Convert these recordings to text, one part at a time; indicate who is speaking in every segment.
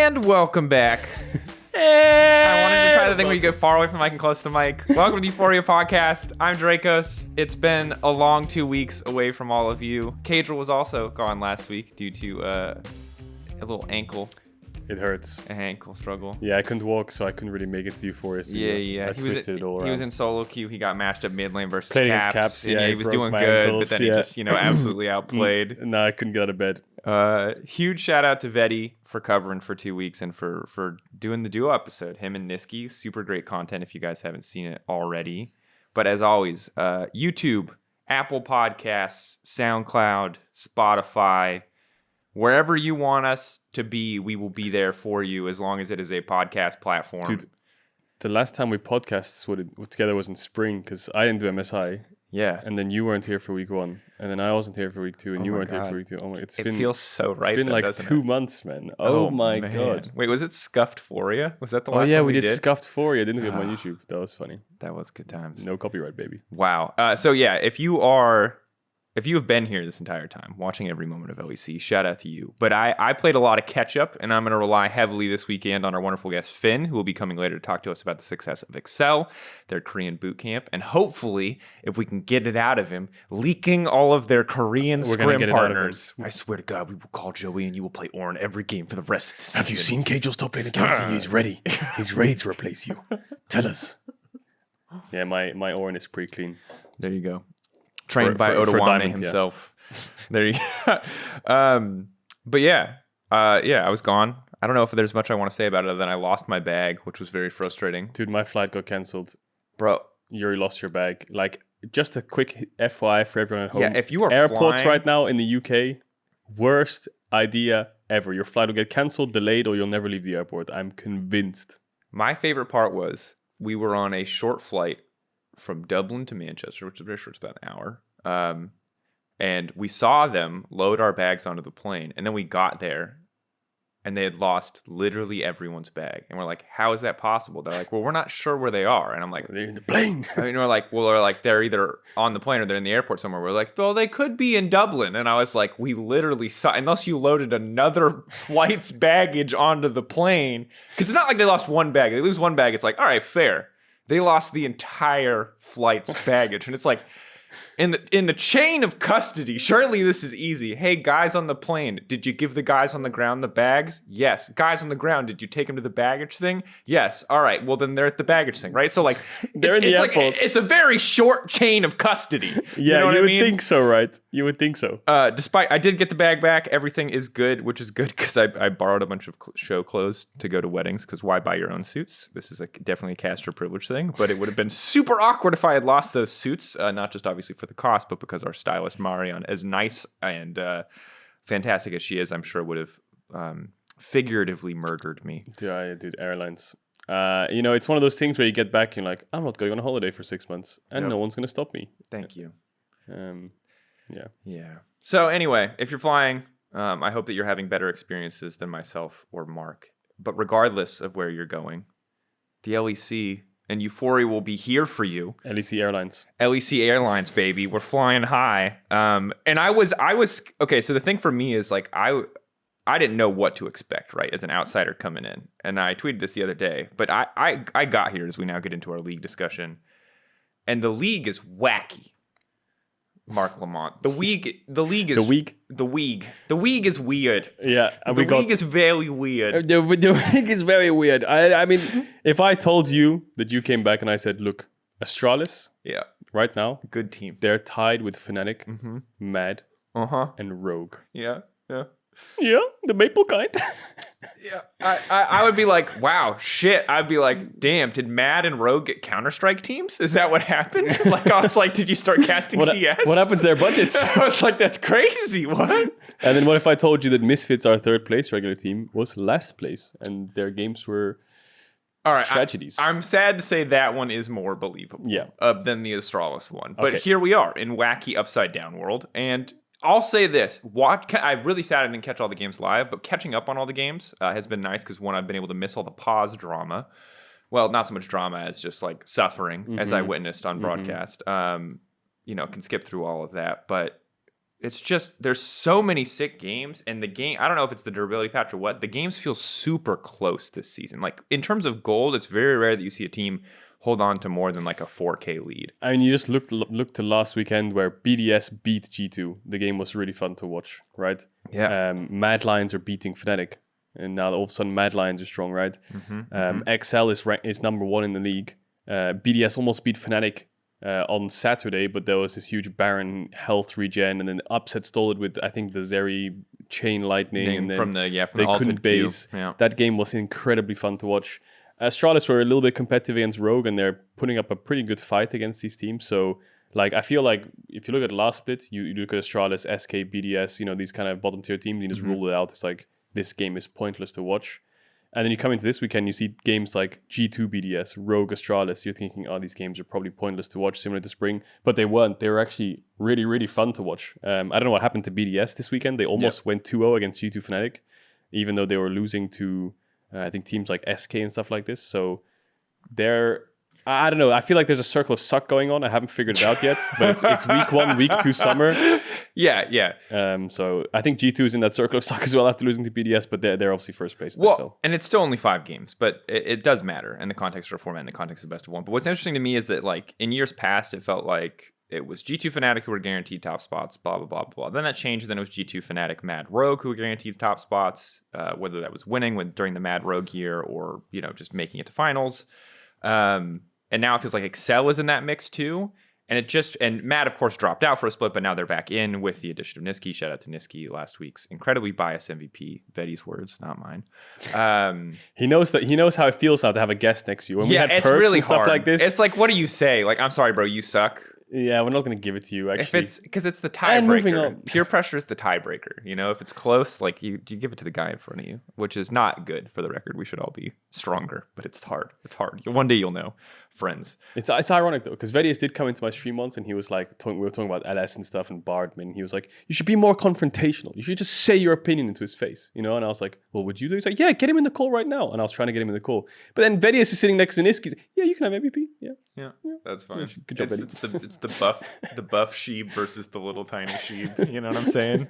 Speaker 1: And welcome back. I wanted to try the thing where you get far away from the mic and close to the mic. Welcome to the Euphoria podcast. I'm Drakos. It's been a long 2 weeks away from all of you. Caedrel was also gone last week due to a little ankle.
Speaker 2: It hurts.
Speaker 1: An ankle struggle.
Speaker 2: Yeah, I couldn't walk, so I couldn't really make it to Euphoria. So
Speaker 1: Yeah.
Speaker 2: I twisted it all around.
Speaker 1: He was in solo queue. He got matched up mid lane versus
Speaker 2: Played against
Speaker 1: Caps.
Speaker 2: Caps,
Speaker 1: And
Speaker 2: yeah,
Speaker 1: he was doing
Speaker 2: broke
Speaker 1: good,
Speaker 2: my ankles,
Speaker 1: but then he just, absolutely outplayed.
Speaker 2: No, I couldn't get out of bed.
Speaker 1: Huge shout out to Vedi for covering for 2 weeks and for doing the duo episode. Him and Niski, super great content if you guys haven't seen it already. But as always, YouTube, Apple Podcasts, SoundCloud, Spotify, wherever you want us to be, we will be there for you as long as it is a podcast platform.
Speaker 2: Dude, the last time we podcast together was in spring because I didn't do MSI.
Speaker 1: Yeah.
Speaker 2: And then you weren't here for week 1. And then I wasn't here for week 2. And you weren't here for week 2. Oh my,
Speaker 1: it feels so right.
Speaker 2: It's been
Speaker 1: though,
Speaker 2: like 2 months, man. Oh my
Speaker 1: man.
Speaker 2: God.
Speaker 1: Wait, was it Scuffed-phoria? Was that the last
Speaker 2: Oh yeah,
Speaker 1: one
Speaker 2: we did
Speaker 1: did?
Speaker 2: Scuffed-phoria, didn't we, on YouTube? That was funny.
Speaker 1: That was good times.
Speaker 2: No copyright, baby.
Speaker 1: Wow. So yeah, if you have been here this entire time, watching every moment of LEC, shout out to you. But I played a lot of catch up, and I'm going to rely heavily this weekend on our wonderful guest Finn, who will be coming later to talk to us about the success of Excel, their Korean bootcamp, and hopefully, if we can get it out of him, leaking all of their Korean scrim partners. I swear to God, we will call Joey, and you will play Ornn every game for the rest of the season.
Speaker 2: Have you seen Caedrel stop playing accounting? He's ready. He's ready to replace you. Tell us. Yeah, my Ornn is pretty clean.
Speaker 1: There you go. Trained by
Speaker 2: for
Speaker 1: Odawane
Speaker 2: Diamond,
Speaker 1: himself. Yeah. There you go. But yeah, I was gone. I don't know if there's much I want to say about it other than I lost my bag, which was very frustrating.
Speaker 2: Dude, my flight got cancelled.
Speaker 1: Bro.
Speaker 2: You lost your bag. Like, just a quick FYI for everyone at home.
Speaker 1: Yeah, if you are
Speaker 2: airports
Speaker 1: flying
Speaker 2: right now in the UK, worst idea ever. Your flight will get cancelled, delayed, or you'll never leave the airport. I'm convinced.
Speaker 1: My favorite part was we were on a short flight from Dublin to Manchester, which is very short, it's about an hour. And we saw them load our bags onto the plane, and then we got there, and they had lost literally everyone's bag. And we're like, how is that possible? They're like, well, we're not sure where they are. And I'm like,
Speaker 2: they're in the plane.
Speaker 1: And we're like, they're either on the plane or they're in the airport somewhere. We're like, well, they could be in Dublin. And I was like, we literally saw, unless you loaded another flight's baggage onto the plane, because it's not like they lost one bag. They lose one bag, it's like, all right, fair. They lost the entire flight's baggage. And it's like, in the chain of custody, surely this is easy. Hey, guys on the plane, did you give the guys on the ground the bags? Yes. Guys on the ground, did you take them to the baggage thing? Yes. All right. Well, then they're at the baggage thing, right? So like,
Speaker 2: they're in the airport.
Speaker 1: Like, it's a very short chain of custody.
Speaker 2: Yeah,
Speaker 1: you know what I
Speaker 2: would
Speaker 1: mean?
Speaker 2: think so, right? You would think so.
Speaker 1: Despite, I did get the bag back. Everything is good, which is good because I borrowed a bunch of show clothes to go to weddings because why buy your own suits? This is definitely a caster privilege thing, but it would have been super awkward if I had lost those suits, not just obviously for the cost, but because our stylist Marion, as nice and fantastic as she is, I'm sure would have figuratively murdered me.
Speaker 2: Dude, airlines. It's one of those things where you get back and you're like, I'm not going on a holiday for 6 months, and no one's going to stop me.
Speaker 1: Thank you.
Speaker 2: Yeah.
Speaker 1: So anyway, if you're flying, I hope that you're having better experiences than myself or Mark. But regardless of where you're going, the LEC and Euphoria will be here for you.
Speaker 2: LEC Airlines.
Speaker 1: LEC Airlines, baby. We're flying high. And I was okay. So the thing for me is like I didn't know what to expect, right, as an outsider coming in. And I tweeted this the other day, but I got here as we now get into our league discussion, and the league is wacky. Mark Lamont. The league is weird.
Speaker 2: Yeah,
Speaker 1: the league is very weird.
Speaker 2: The league is very weird. I mean, if I told you that you came back and I said, look, Astralis, right now,
Speaker 1: good team.
Speaker 2: They're tied with Fnatic, Mad, and Rogue.
Speaker 1: Yeah,
Speaker 2: the maple kind.
Speaker 1: Yeah, I would be like, wow, shit. I'd be like, damn, did Mad and Rogue get Counter-Strike teams? Is that what happened? Like, I was like, did you start casting CS?
Speaker 2: What happened to their budgets?
Speaker 1: I was like, that's crazy. What?
Speaker 2: And then what if I told you that Misfits, our third place regular team, was last place and their games were tragedies?
Speaker 1: I'm sad to say that one is more believable than the Astralis one. But here we are in wacky upside down world, and I'll say this. I really sad I didn't catch all the games live, but catching up on all the games has been nice because, one, I've been able to miss all the pause drama. Well, not so much drama as just like suffering as I witnessed on broadcast. Can skip through all of that. But it's just there's so many sick games, and the game, I don't know if it's the durability patch or what, the games feel super close this season. Like in terms of gold, it's very rare that you see a team hold on to more than like a 4K lead.
Speaker 2: I mean, you just look to last weekend where BDS beat G2. The game was really fun to watch, right?
Speaker 1: Yeah.
Speaker 2: Mad Lions are beating Fnatic, and now all of a sudden Mad Lions are strong, right? XL is number 1 in the league. BDS almost beat Fnatic on Saturday, but there was this huge Baron health regen, and then Upset stole it with, I think, the Zeri chain lightning, and then
Speaker 1: from
Speaker 2: they
Speaker 1: the
Speaker 2: couldn't base.
Speaker 1: Yeah.
Speaker 2: That game was incredibly fun to watch. Astralis were a little bit competitive against Rogue, and they're putting up a pretty good fight against these teams. So, like, I feel like if you look at last split, you look at Astralis, SK, BDS, these kind of bottom tier teams, you just rule it out. It's like, this game is pointless to watch. And then you come into this weekend, you see games like G2 BDS, Rogue Astralis. You're thinking, oh, these games are probably pointless to watch, similar to Spring. But they weren't. They were actually really, really fun to watch. I don't know what happened to BDS this weekend. They almost went 2-0 against G2 Fnatic, even though they were losing to, I think, teams like SK and stuff like this. So I don't know. I feel like there's a circle of suck going on. I haven't figured it out yet, but it's week 1, week 2 summer.
Speaker 1: Yeah.
Speaker 2: So I think G2 is in that circle of suck as well after losing to BDS, but they're obviously first place.
Speaker 1: Well, and it's still only 5 games, but it does matter in the context of a format, in the context of best of 1. But what's interesting to me is that, like, in years past, it felt like it was G2 Fnatic who were guaranteed top spots, blah, blah, blah, blah. Then that changed. Then it was G2 Fnatic, Mad Rogue who were guaranteed top spots, whether that was winning during the Mad Rogue year or, just making it to finals. And now it feels like Excel is in that mix too. And Matt, of course, dropped out for a split, but now they're back in with the addition of Niski. Shout out to Niski, last week's incredibly biased MVP. Vedi's words, not mine. He knows
Speaker 2: how it feels now to have a guest next to you. When we had
Speaker 1: it's
Speaker 2: perks
Speaker 1: really
Speaker 2: and stuff
Speaker 1: hard.
Speaker 2: like this.
Speaker 1: It's like, what do you say? Like, I'm sorry, bro, you suck.
Speaker 2: Yeah, we're not going to give it to you, actually.
Speaker 1: Because it's the tiebreaker. Peer pressure is the tiebreaker. If it's close, like, you give it to the guy in front of you, which is not good for the record. We should all be stronger, but it's hard. It's hard. One day you'll know, friends.
Speaker 2: It's ironic, though, because Vedius did come into my stream once, and he was like, we were talking about LS and stuff and Bardman. He was like, you should be more confrontational. You should just say your opinion into his face, And I was like, well, would you do? He's like, yeah, get him in the call right now. And I was trying to get him in the call. But then Vedius is sitting next to Niski. Yeah, you can have MVP.
Speaker 1: Yeah, that's fine.
Speaker 2: Yeah, good job, Vedi.
Speaker 1: It's the buff sheep versus the little tiny sheep. You know what I'm saying?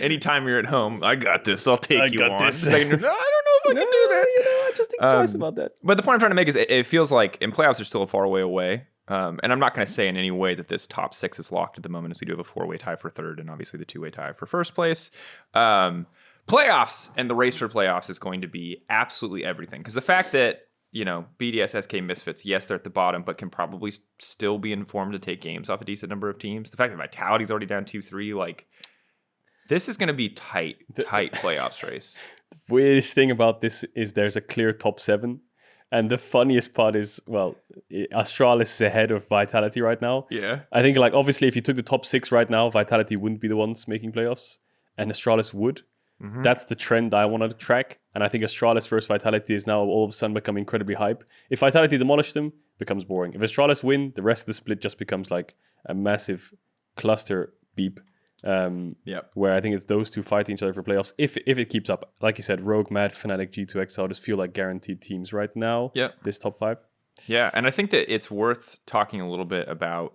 Speaker 1: Anytime you're at home, I got this. I'll take you on. This. No, I don't know if I can do that.
Speaker 2: I just think twice about that.
Speaker 1: But the point I'm trying to make is it feels like in playoffs are still a far way away. And I'm not going to say in any way that this top 6 is locked at the moment, as we do have a 4-way tie for third and obviously the 2-way tie for first place. Playoffs and the race for playoffs is going to be absolutely everything. Because the fact that BDS, SK, Misfits, yes, they're at the bottom, but can probably still be informed to take games off a decent number of teams. The fact that Vitality's already down 2-3, like, this is going to be tight playoffs race.
Speaker 2: The weirdest thing about this is there's a clear top 7. And the funniest part is, well, Astralis is ahead of Vitality right now.
Speaker 1: Yeah.
Speaker 2: I think, like, obviously, if you took the top 6 right now, Vitality wouldn't be the ones making playoffs, and Astralis would. Mm-hmm. That's the trend I wanted to track. And I think Astralis versus Vitality is now all of a sudden becoming incredibly hype. If Vitality demolish them, it becomes boring. If Astralis win, the rest of the split just becomes like a massive cluster beep. Where I think it's those two fighting each other for playoffs. If it keeps up, like you said, Rogue, Mad, Fnatic, G2, XL just feel like guaranteed teams right now.
Speaker 1: Yeah.
Speaker 2: This top 5.
Speaker 1: Yeah, and I think that it's worth talking a little bit about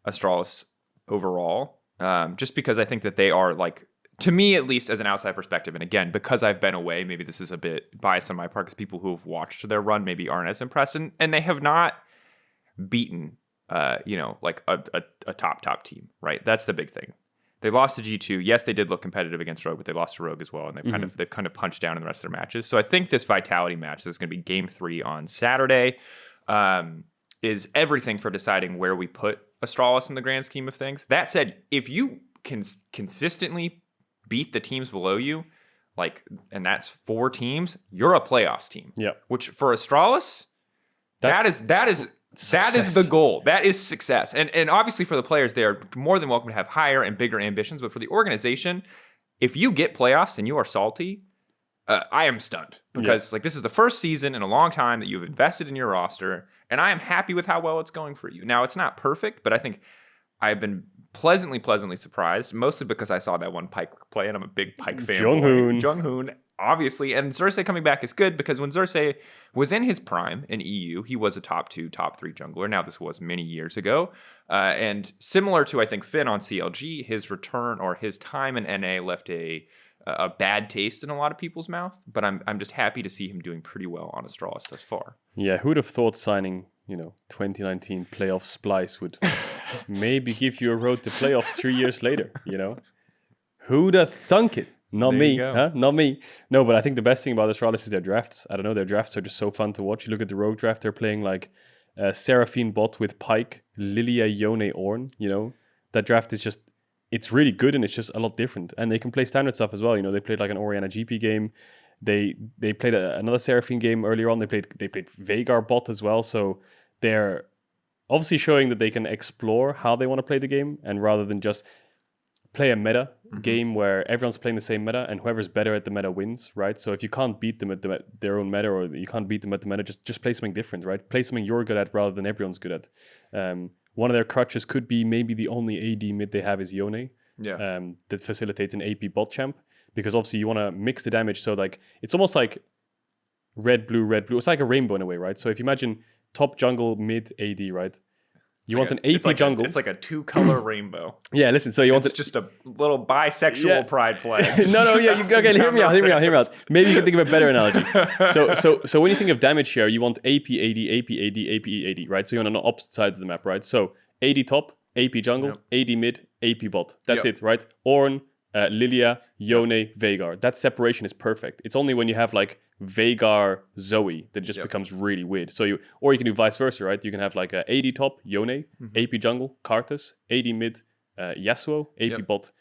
Speaker 1: Astralis overall, just because I think that they are, like, to me, at least as an outside perspective, and again, because I've been away, maybe this is a bit biased on my part, because people who have watched their run maybe aren't as impressed, and they have not beaten, like a top team, right? That's the big thing. They lost to G2. Yes, they did look competitive against Rogue, but they lost to Rogue as well, and they've kind of punched down in the rest of their matches. So I think this Vitality match, this is going to be Game 3 on Saturday, is everything for deciding where we put Astralis in the grand scheme of things. That said, if you can consistently beat the teams below you, like, and that's 4 teams, you're a playoffs team.
Speaker 2: Yeah.
Speaker 1: Which for Astralis, that is the goal. That is success. And obviously for the players, they are more than welcome to have higher and bigger ambitions. But for the organization, if you get playoffs and you are salty, I am stunned, because like, this is the first season in a long time that you've invested in your roster, and I am happy with how well it's going for you. Now, it's not perfect, but I think I've been pleasantly surprised, mostly because I saw that one Pyke play, and I'm a big Pyke fan.
Speaker 2: Junghoon.
Speaker 1: Junghoon obviously, and Xerxes coming back is good because when Xerxes was in his prime in EU, he was a top 2, top 3 jungler. Now, this was many years ago. And similar to, I think, Finn on CLG, his return or his time in NA left a bad taste in a lot of people's mouth. But I'm just happy to see him doing pretty well on Astralis thus far.
Speaker 2: Yeah, who'd have thought signing, 2019 playoff Splice would maybe give you a road to playoffs 3 years later, Who'd have thunk it? Not
Speaker 1: There
Speaker 2: me,
Speaker 1: you go.
Speaker 2: huh? Not me. No, but I think the best thing about Astralis is their drafts. I don't know, their drafts are just so fun to watch. You look at the Rogue draft, they're playing like Seraphine bot with Pyke, Lilia, Yone, Ornn, That draft is just, it's really good and it's just a lot different. And they can play standard stuff as well. They played like an Orianna GP game. They played another Seraphine game earlier on. They played Veigar bot as well. So they're obviously showing that they can explore how they want to play the game, and rather than just play a meta game where everyone's playing the same meta and whoever's better at the meta wins, right? So if you can't beat them at their own meta, or you can't beat them at the meta, just play something different, right? Play something you're good at rather than everyone's good at. One of their crutches could be maybe the only AD mid they have is Yone.
Speaker 1: Yeah.
Speaker 2: That facilitates an AP bot champ, because obviously you want to mix the damage. So like it's almost like red, blue. It's like a rainbow in a way, right? So if you imagine top jungle, mid AD, right? You want an AP jungle.
Speaker 1: It's like a 2-color rainbow.
Speaker 2: Yeah, listen. So you want
Speaker 1: it's just a little bisexual pride flag.
Speaker 2: Yeah. Okay, hear me out. Maybe you can think of a better analogy. So when you think of damage share, you want AP AD, AP AD, AP AD, right? So you're on the opposite sides of the map, right? So AD top, AP jungle, AD mid, AP bot. That's it, right? Ornn, Lilia, Yone, Veigar. That separation is perfect. It's only when you have like Veigar, Zoe that it just becomes really weird. So you can do vice versa, right? You can have like a AD top, Yone, AP jungle, Karthus, AD mid, Yasuo, AP bot,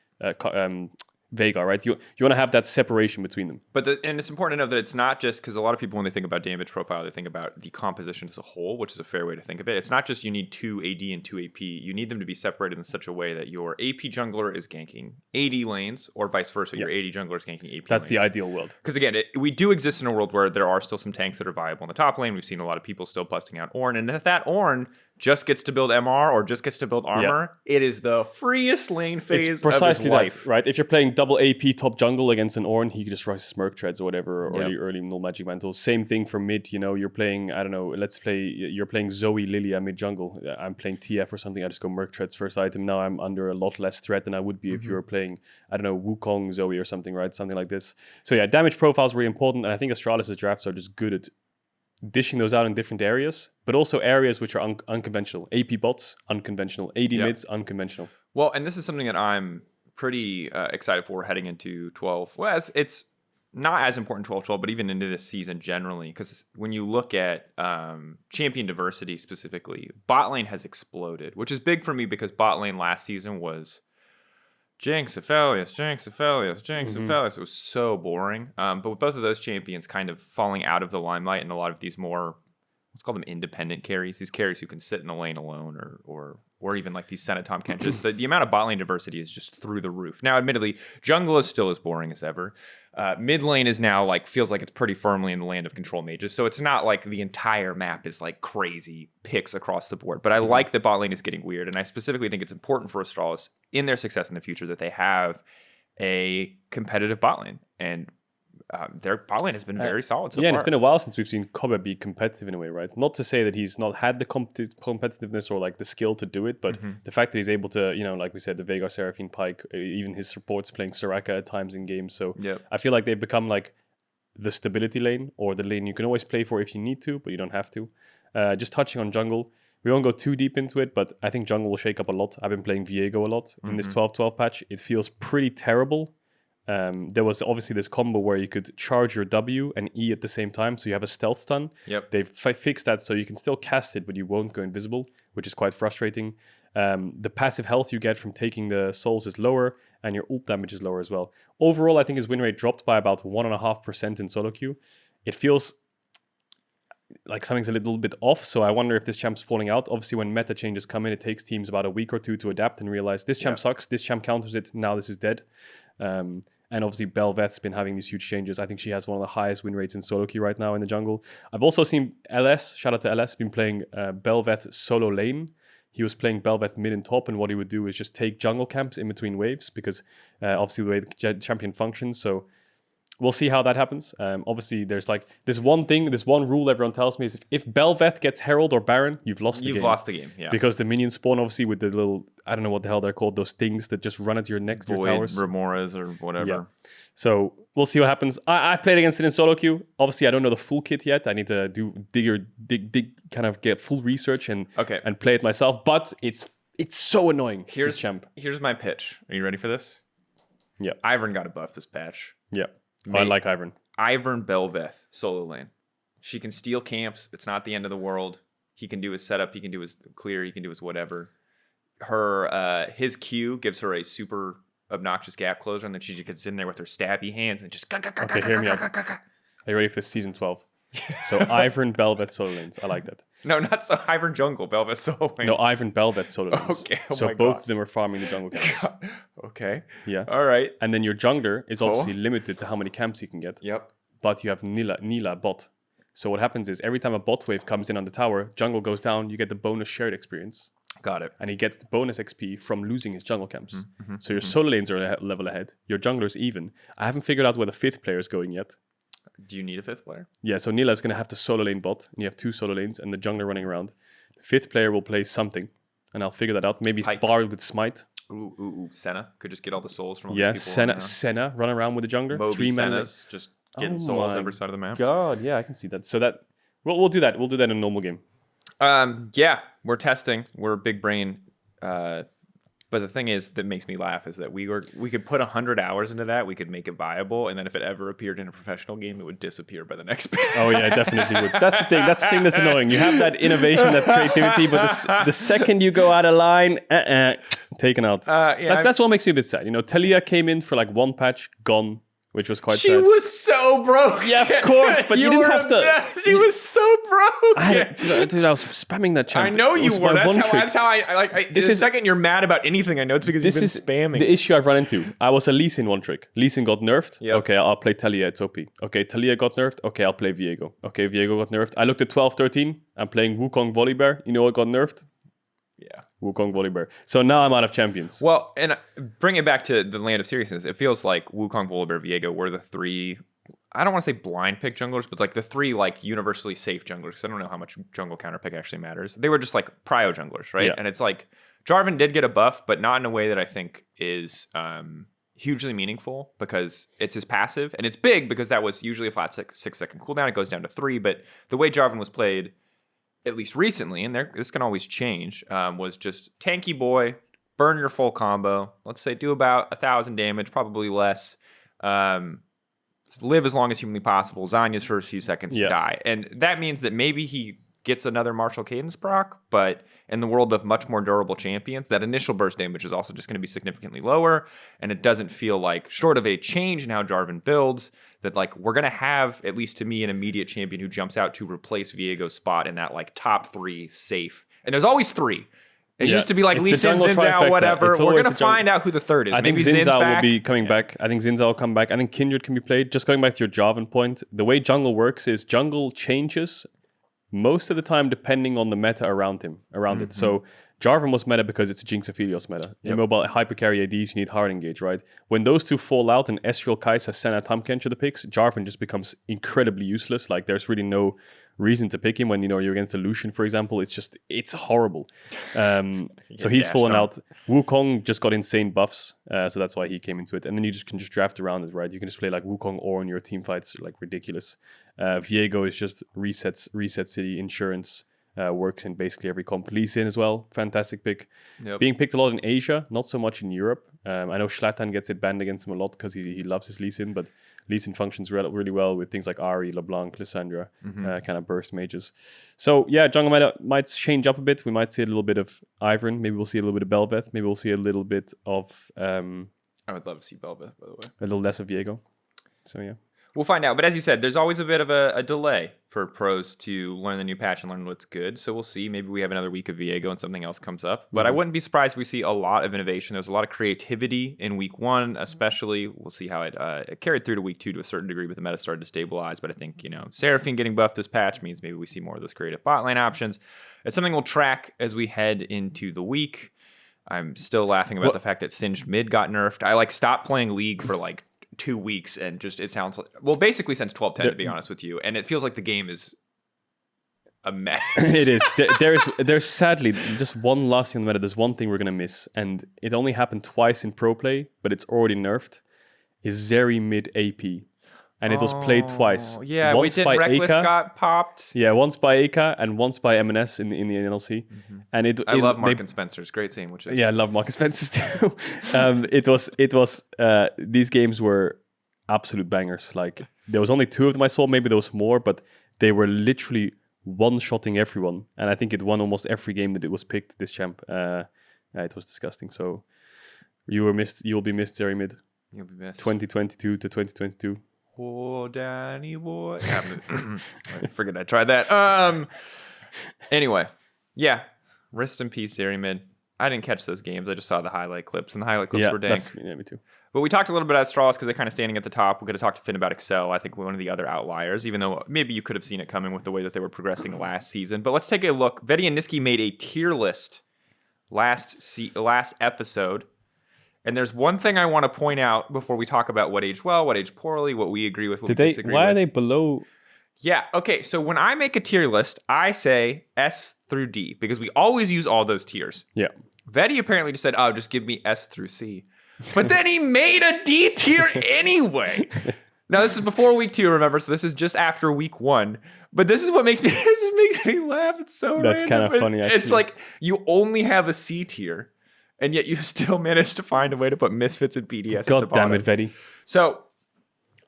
Speaker 2: Veigar, right? You want to have that separation between them.
Speaker 1: But and it's important to know that it's not just because a lot of people, when they think about damage profile, they think about the composition as a whole, which is a fair way to think of it. It's not just you need 2 AD and 2 AP. You need them to be separated in such a way that your AP jungler is ganking AD lanes, or vice versa. Your AD jungler is ganking AP
Speaker 2: That's
Speaker 1: lanes.
Speaker 2: the ideal world.
Speaker 1: Because again, we do exist in a world where there are still some tanks that are viable in the top lane. We've seen a lot of people still busting out Ornn. And if that Ornn just gets to build MR or just gets to build armor, it is the freest lane phase
Speaker 2: it's precisely
Speaker 1: of his life.
Speaker 2: That, right? If you're playing double AP top jungle against an Ornn, he could just rise Smirk Treads or whatever, or early null magic mantles. Same thing for mid. You're playing, I don't know, you're playing Zoe Lilia mid jungle. I'm playing TF or something. I just go Merc Treads first item. Now I'm under a lot less threat than I would be if you were playing, I don't know, Wukong Zoe or something, right? Something like this. So yeah, damage profile is really important, and I think Astralis' drafts are just good at dishing those out in different areas, but also areas which are unconventional. AP bots, unconventional. AD mids, unconventional.
Speaker 1: Well, and this is something that I'm pretty excited for heading into 12. Well, it's not as important 12-12, but even into this season generally, because when you look at champion diversity specifically, bot lane has exploded, which is big for me because bot lane last season was Jinx, Aphelios. It was so boring. But with both of those champions kind of falling out of the limelight and a lot of these more, let's call them independent carries, these carries who can sit in a lane alone, or even like these Senatom Kenches, the amount of bot lane diversity is just through the roof. Now, admittedly, jungle is still as boring as ever. Mid lane is now feels like it's pretty firmly in the land of control mages. So it's not like the entire map is like crazy picks across the board. But I like that bot lane is getting weird. And I specifically think it's important for Astralis in their success in the future that they have a competitive bot lane. And their bot lane has been very solid so far.
Speaker 2: And it's been a while since we've seen Kobbe be competitive in a way, right? Not to say that he's not had the competitiveness or like the skill to do it, but the fact that he's able to, like we said, the Veigar, Seraphine, Pyke, even his supports playing Soraka at times in games. So I feel like they've become like the stability lane, or the lane you can always play for if you need to, but you don't have to. Just touching on jungle, we won't go too deep into it, but I think jungle will shake up a lot. I've been playing Viego a lot in this 12-12 patch. It feels pretty terrible. There was obviously this combo where you could charge your W and E at the same time, so you have a stealth stun. They've fixed that so you can still cast it, but you won't go invisible, which is quite frustrating. The passive health you get from taking the souls is lower, and your ult damage is lower as well. Overall, I think his win rate dropped by about 1.5% in solo queue. It feels like something's a little bit off, so I wonder if this champ's falling out. Obviously, when meta changes come in, it takes teams about a week or two to adapt and realize this champ sucks, this champ counters it, now this is dead. And obviously Bel'Veth's been having these huge changes. I think she has one of the highest win rates in solo queue right now in the jungle. I've also seen LS, shout out to LS, been playing Bel'Veth solo lane. He was playing Bel'Veth mid and top, and what he would do is just take jungle camps in between waves, because obviously the way the champion functions. So we'll see how that happens. Obviously, there's like this one rule everyone tells me is if Bel'Veth gets Herald or Baron, you've lost the game.
Speaker 1: You've lost the game, yeah.
Speaker 2: Because the minions spawn, obviously, with the little, I don't know what the hell they're called, those things that just run at your neck, your towers.
Speaker 1: Remoras or whatever.
Speaker 2: Yeah. So we'll see what happens. I played against it in solo queue. Obviously, I don't know the full kit yet. I need to dig, kind of get full research and play it myself. But it's so annoying.
Speaker 1: Here's
Speaker 2: champ.
Speaker 1: Here's my pitch. Are you ready for this?
Speaker 2: Yeah.
Speaker 1: Ivern got a buff this patch.
Speaker 2: Yeah. I like Ivern.
Speaker 1: Ivern Bel'Veth, solo lane. She can steal camps. It's not the end of the world. He can do his setup. He can do his clear. He can do his whatever. His Q gives her a super obnoxious gap closer, and then she just gets in there with her stabby hands and just...
Speaker 2: Okay, hear me out. Are you ready for this season 12? So Ivern, Bel'Veth, solo lanes. I like that.
Speaker 1: No, not so Ivern jungle, Bel'Veth solo lane.
Speaker 2: No, Ivern, Bel'Veth, solo lanes.
Speaker 1: Okay,
Speaker 2: so both of them are farming the jungle camps.
Speaker 1: Okay.
Speaker 2: Yeah.
Speaker 1: All right.
Speaker 2: And then your jungler is obviously limited to how many camps you can get.
Speaker 1: Yep.
Speaker 2: But you have Nila bot. So what happens is every time a bot wave comes in on the tower, jungle goes down, you get the bonus shared experience.
Speaker 1: Got it.
Speaker 2: And he gets the bonus XP from losing his jungle camps. So your solo lanes are a level ahead. Your jungler's even. I haven't figured out where the 5th player is going yet.
Speaker 1: Do you need a 5th player?
Speaker 2: Yeah, so Nila is going to have the solo lane bot, and you have 2 solo lanes, and the jungler running around. The 5th player will play something, and I'll figure that out. Maybe Bard with Smite.
Speaker 1: Ooh. Senna could just get all the souls from all
Speaker 2: yeah,
Speaker 1: these people.
Speaker 2: Senna run around with the jungler.
Speaker 1: Moby
Speaker 2: 3
Speaker 1: Senna's just getting souls every side of the map.
Speaker 2: God, yeah, I can see that. So that we'll do that. We'll do that in a normal game.
Speaker 1: Yeah, we're testing. We're big brain. But the thing is that makes me laugh is that we could put 100 hours into that. We could make it viable, and then if it ever appeared in a professional game, it would disappear by the next patch.
Speaker 2: Oh yeah, it definitely would. That's the thing. That's the thing that's annoying. You have that innovation, that creativity, but the second you go out of line, taken out. That's what makes me a bit sad. You know, Talia came in for like 1 patch, gone. Which was quite sad.
Speaker 1: She was so broke.
Speaker 2: Yeah, of course, but you didn't have to.
Speaker 1: She was so broke.
Speaker 2: Dude, I was spamming that champ.
Speaker 1: I know you were. That's how I like. The second you're mad about anything, I know it's because you've been spamming.
Speaker 2: The issue I've run into. I was a Lee Sin one trick. Lee Sin got nerfed.
Speaker 1: Yep.
Speaker 2: Okay, I'll play Talia. It's OP. Okay, Talia got nerfed. Okay, I'll play Viego. Okay, Viego got nerfed. I looked at 12-13. I'm playing Wukong Volibear. You know what got nerfed?
Speaker 1: Yeah.
Speaker 2: Wukong Volibear. So now I'm out of champions.
Speaker 1: Well, and bring it back to the land of seriousness. It feels like Wukong, Volibear, Viego were the 3, I don't want to say blind pick junglers, but like the 3 like universally safe junglers. Because I don't know how much jungle counter pick actually matters. They were just like prio junglers, right?
Speaker 2: Yeah.
Speaker 1: And it's like Jarvan did get a buff, but not in a way that I think is hugely meaningful because it's his passive. And it's big because that was usually a flat 6-second cooldown. It goes down to 3. But the way Jarvan was played, at least recently, and this can always change, was just tanky boy, burn your full combo. Let's say do about 1,000 damage, probably less. Live as long as humanly possible. Zanya's first few seconds die. And that means that maybe he gets another martial cadence proc, but in the world of much more durable champions, that initial burst damage is also just going to be significantly lower, and it doesn't feel like, short of a change in how Jarvan builds, that like we're going to have, at least to me, an immediate champion who jumps out to replace Viego's spot in that like top 3 safe. And there's always 3. It used to be like Lee Sin, Xin Zhao, whatever. We're going to find out who the 3rd is.
Speaker 2: I think Xin Zhao will be coming back. I think Xin Zhao will come back. I think Kindred can be played. Just going back to your Jarvan point, the way jungle works is jungle changes most of the time depending on the meta around it. So Jarvan was meta because it's a Jinx Aphelios meta. Yep. Immobile hypercarry ADs, you need hard engage, right? When those 2 fall out and Ezreal, Kai'Sa, Senna, Tahm Kench are the picks, Jarvan just becomes incredibly useless. Like there's really no reason to pick him when you're against a Lucian, for example. It's horrible. So he's fallen out. Wukong just got insane buffs, so that's why he came into it. And then you can just draft around it, right? You can just play like Wukong or in your team fights, like ridiculous. Viego is just reset city insurance. Works in basically every comp. Lee Sin as well, fantastic pick. Yep. Being picked a lot in Asia, not so much in Europe. I know Zlatan gets it banned against him a lot because he loves his Lee Sin, but Lee Sin functions really well with things like Ahri, LeBlanc, Lissandra, kind of burst mages. So yeah, jungle might change up a bit. We might see a little bit of Ivern. Maybe we'll see a little bit of Bel'Veth. Maybe we'll see a little bit of...
Speaker 1: I would love to see Bel'Veth, by the way.
Speaker 2: A little less of Viego. So yeah.
Speaker 1: We'll find out. But as you said, there's always a bit of a delay for pros to learn the new patch and learn what's good. So we'll see. Maybe we have another week of Viego and something else comes up. But I wouldn't be surprised if we see a lot of innovation. There's a lot of creativity in week 1, especially. We'll see how it carried through to week 2 to a certain degree, but the meta started to stabilize. But I think, Seraphine getting buffed this patch means maybe we see more of those creative bot lane options. It's something we'll track as we head into the week. I'm still laughing about the fact that Singed Mid got nerfed. I stopped playing League for 2 weeks, and just it sounds like basically since 12-10 to be honest with you, and it feels like the game is a mess.
Speaker 2: It is. There's sadly just one last thing on the meta. There's one thing we're gonna miss, and it only happened twice in pro play, but it's already nerfed. Is Zeri mid AP, and it was played twice.
Speaker 1: Yeah,
Speaker 2: once
Speaker 1: we did.
Speaker 2: by
Speaker 1: Reckless
Speaker 2: Aka,
Speaker 1: got popped.
Speaker 2: Yeah, once by Aka and once by MNS in the NLC. And
Speaker 1: I love Mark and Spencer's great team, which is
Speaker 2: I love Mark and Spencer's too. It was these games were absolute bangers. Like there was only 2 of them I saw. Maybe there was more, but they were literally one-shotting everyone, and I think it won almost every game that it was picked. This champ, it was disgusting. So you were missed. You'll be missed, Zeri mid.
Speaker 1: You'll be missed.
Speaker 2: 2022 to 2022.
Speaker 1: Oh, Danny boy. I forget I tried that. Anyway, yeah. Rest in peace, Zeri mid. I didn't catch those games. I just saw the highlight clips, and the highlight clips were dank.
Speaker 2: Me too.
Speaker 1: But we talked a little bit about Astralis because they're kind of standing at the top. We're going to talk to Finn about Excel. I think we're one of the other outliers, even though maybe you could have seen it coming with the way that they were progressing last season. But let's take a look. Vedi and Niski made a tier list last episode. And there's one thing I want to point out before we talk about what aged well, what aged poorly, what we agree with, what we disagree with.
Speaker 2: Why are they below?
Speaker 1: Yeah, okay. So when I make a tier list, I say S through D because we always use all those tiers.
Speaker 2: Yeah.
Speaker 1: Vedi apparently just said, just give me S through C. But then he made a D tier anyway. Now, this is before week 2, remember? So this is just after week 1. But this is what makes me laugh. It's so
Speaker 2: That's
Speaker 1: random.
Speaker 2: kind of funny, actually.
Speaker 1: It's like you only have a C tier. And yet you still managed to find a way to put Misfits and BDS at the bottom.
Speaker 2: God damn it, Vedi.
Speaker 1: So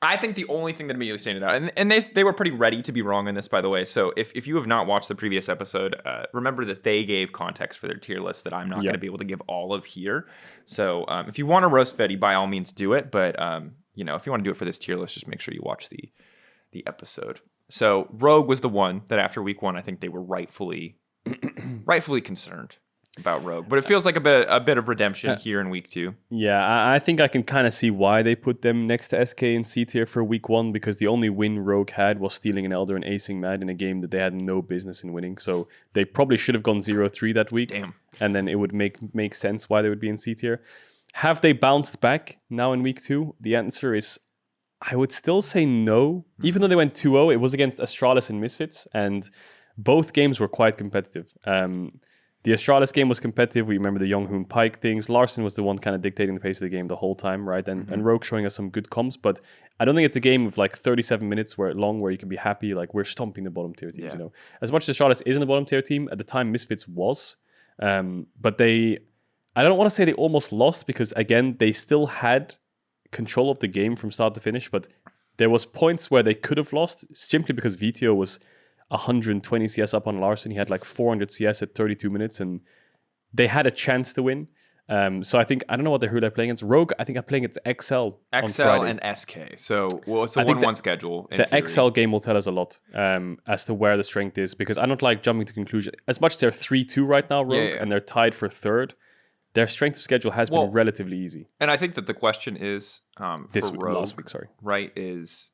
Speaker 1: I think the only thing that immediately stands out, and they were pretty ready to be wrong on this, by the way. So if you have not watched the previous episode, remember that they gave context for their tier list that I'm not going to be able to give all of here. So if you want to roast Vedi, by all means do it. But if you want to do it for this tier list, just make sure you watch the episode. So Rogue was the one that after week 1, I think they were rightfully concerned about Rogue, but it feels like a bit of redemption here in week 2.
Speaker 2: Yeah, I think I can kind of see why they put them next to SK and C tier for week 1, because the only win Rogue had was stealing an Elder and acing Mad in a game that they had no business in winning. So they probably should have gone 0-3 that week.
Speaker 1: Damn.
Speaker 2: And then it would make sense why they would be in C tier. Have they bounced back now in week 2? The answer is, I would still say no. Even though they went 2-0, it was against Astralis and Misfits, and both games were quite competitive. The Astralis game was competitive. We remember the Younghoon Pike things. Larson was the one kind of dictating the pace of the game the whole time, right? And Rogue showing us some good comps, but I don't think it's a game of like 37 minutes where you can be happy, like we're stomping the bottom tier teams, As much as Astralis isn't a bottom tier team, at the time Misfits was. But I don't want to say they almost lost because, again, they still had control of the game from start to finish, but there was points where they could have lost simply because VTO was 120 CS up on Larson. He had like 400 CS at 32 minutes, and they had a chance to win. So I don't know who they're playing against. Rogue, I think I'm playing against XL on Friday.
Speaker 1: And SK. So it's a 1-1 schedule.
Speaker 2: The theory. XL game will tell us a lot as to where the strength is, because I don't like jumping to conclusion. As much as they're 3-2 right now, Rogue, and they're tied for 3rd, their strength of schedule has been relatively easy.
Speaker 1: And I think that the question is
Speaker 2: this
Speaker 1: for Rogue,
Speaker 2: last week,
Speaker 1: right, is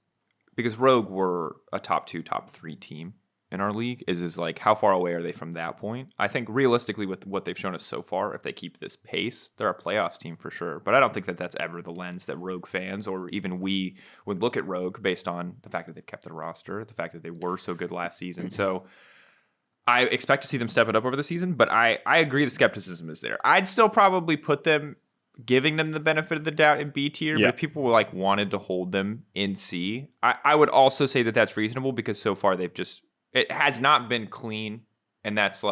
Speaker 1: because Rogue were a top 2, top 3 team in our league, is like how far away are they from that point? I think realistically with what they've shown us so far, if they keep this pace, they're a playoffs team for sure. But I don't think that that's ever the lens that Rogue fans or even we would look at Rogue based on the fact that they've kept the roster, the fact that they were so good last season. So I expect to see them step it up over the season, but I agree the skepticism is there. I'd still probably put them, giving them the benefit of the doubt in B tier, but if people wanted to hold them in C, I would also say that that's reasonable because so far it has not been clean, and that's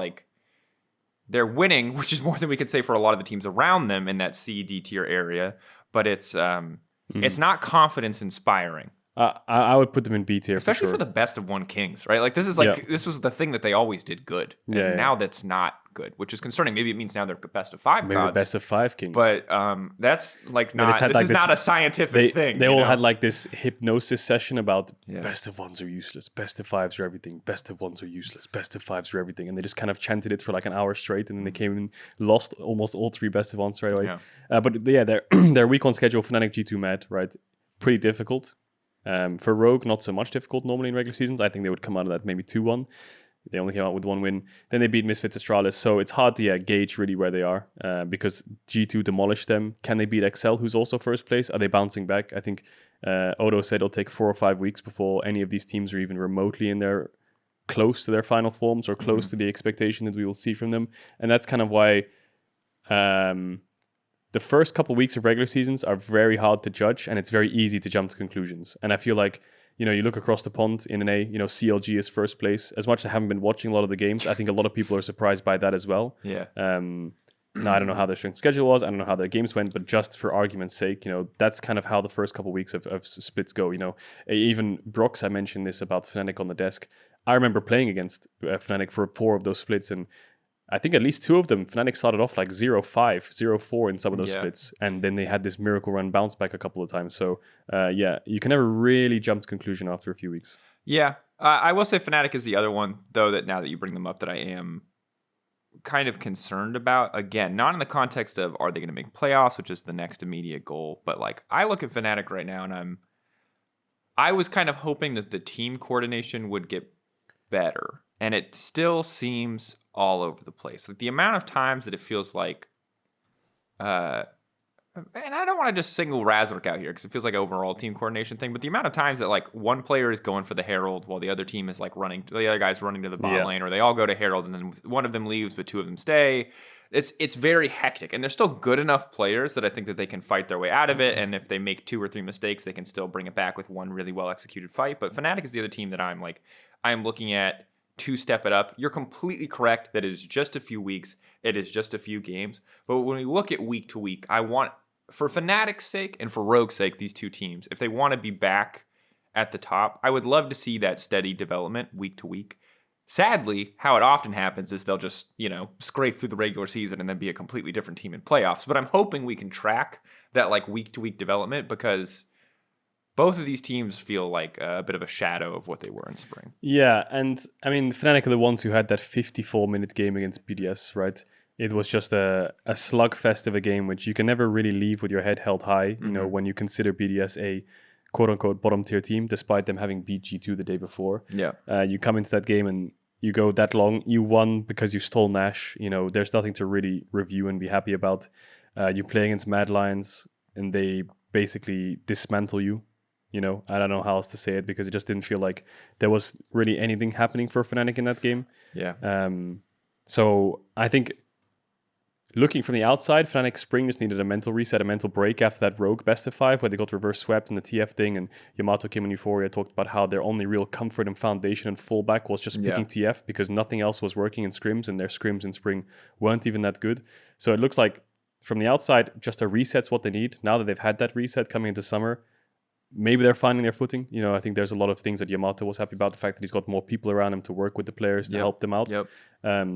Speaker 1: they're winning, which is more than we could say for a lot of the teams around them in that C, D tier area, but it's not confidence inspiring.
Speaker 2: I would put them in B tier,
Speaker 1: especially
Speaker 2: for
Speaker 1: the best of 1 Kings, right? This is this was the thing that they always did good, and now that's not good, which is concerning. Maybe it means now they're best of 5 gods,
Speaker 2: best of 5 Kings,
Speaker 1: but that's not a scientific thing.
Speaker 2: They all had this hypnosis session about best of 1s are useless, best of 5s are everything, best of 1s are useless, best of 5s are everything, and they just kind of chanted it for an hour straight, and then they came and lost almost all 3 best of 1s straight away. But their week 1 schedule, Fnatic, G2 Mad, right, pretty difficult. For Rogue, not so much difficult normally in regular seasons. I think they would come out of that maybe 2-1. They only came out with 1 win. Then they beat Misfits Astralis. So it's hard to gauge really where they are because G2 demolished them. Can they beat Excel, who's also first place? Are they bouncing back? I think Odo said it'll take 4 or 5 weeks before any of these teams are even remotely in their close to their final forms or close to the expectation that we will see from them. And that's kind of why the first couple of weeks of regular seasons are very hard to judge, and it's very easy to jump to conclusions. And I feel like, you look across the pond in NA, CLG is first place. As much as I haven't been watching a lot of the games, I think a lot of people are surprised by that as well.
Speaker 1: Yeah.
Speaker 2: Now, I don't know how their strength schedule was. I don't know how their games went, but just for argument's sake, that's kind of how the first couple of weeks of splits go. Even Brox, I mentioned this about Fnatic on the desk. I remember playing against Fnatic for 4 of those splits, and I think at least 2 of them, Fnatic started off like 0-5, 0-4 in some of those splits. And then they had this miracle run bounce back a couple of times. So, you can never really jump to conclusion after a few weeks.
Speaker 1: Yeah. I will say Fnatic is the other one, though, that now that you bring them up, that I am kind of concerned about. Again, not in the context of are they going to make playoffs, which is the next immediate goal. But like, I look at Fnatic right now and I was kind of hoping that the team coordination would get better. And it still seems all over the place. Like the amount of times that it feels like, and I don't want to just single Razork out here because it feels like an overall team coordination thing, but the amount of times that like one player is going for the Herald while the other team is like the other guy's running to the bot lane, or they all go to Herald and then one of them leaves but 2 of them stay. It's very hectic, and they're still good enough players that I think that they can fight their way out of it, and if they make 2 or 3 mistakes, they can still bring it back with one really well executed fight. But Fnatic is the other team that I'm looking at to step it up. You're completely correct that it is just a few weeks. It is just a few games. But when we look at week to week, I want, for Fnatic's sake and for Rogue's sake, these 2 teams, if they want to be back at the top, I would love to see that steady development week to week. Sadly, how it often happens is they'll just, scrape through the regular season and then be a completely different team in playoffs. But I'm hoping we can track that like week to week development, because both of these teams feel like a bit of a shadow of what they were in spring.
Speaker 2: Yeah, and I mean, Fnatic are the ones who had that 54-minute game against BDS, right? It was just a slugfest of a game, which you can never really leave with your head held high, when you consider BDS a quote-unquote bottom-tier team, despite them having beat G2 the day before.
Speaker 1: Yeah.
Speaker 2: You come into that game and you go that long. You won because you stole Nash. There's nothing to really review and be happy about. You play against Mad Lions, and they basically dismantle you. I don't know how else to say it, because it just didn't feel like there was really anything happening for Fnatic in that game.
Speaker 1: Yeah.
Speaker 2: So I think looking from the outside, Fnatic Spring just needed a mental reset, a mental break after that Rogue best of 5 where they got reverse swept in the TF thing, and Yamato, Kim, and EUphoria talked about how their only real comfort and foundation and fallback was just picking TF because nothing else was working in scrims, and their scrims in Spring weren't even that good. So it looks like from the outside, just a reset's what they need. Now that they've had that reset coming into summer, maybe they're finding their footing. I think there's a lot of things that Yamato was happy about, the fact that he's got more people around him to work with the players to help them out.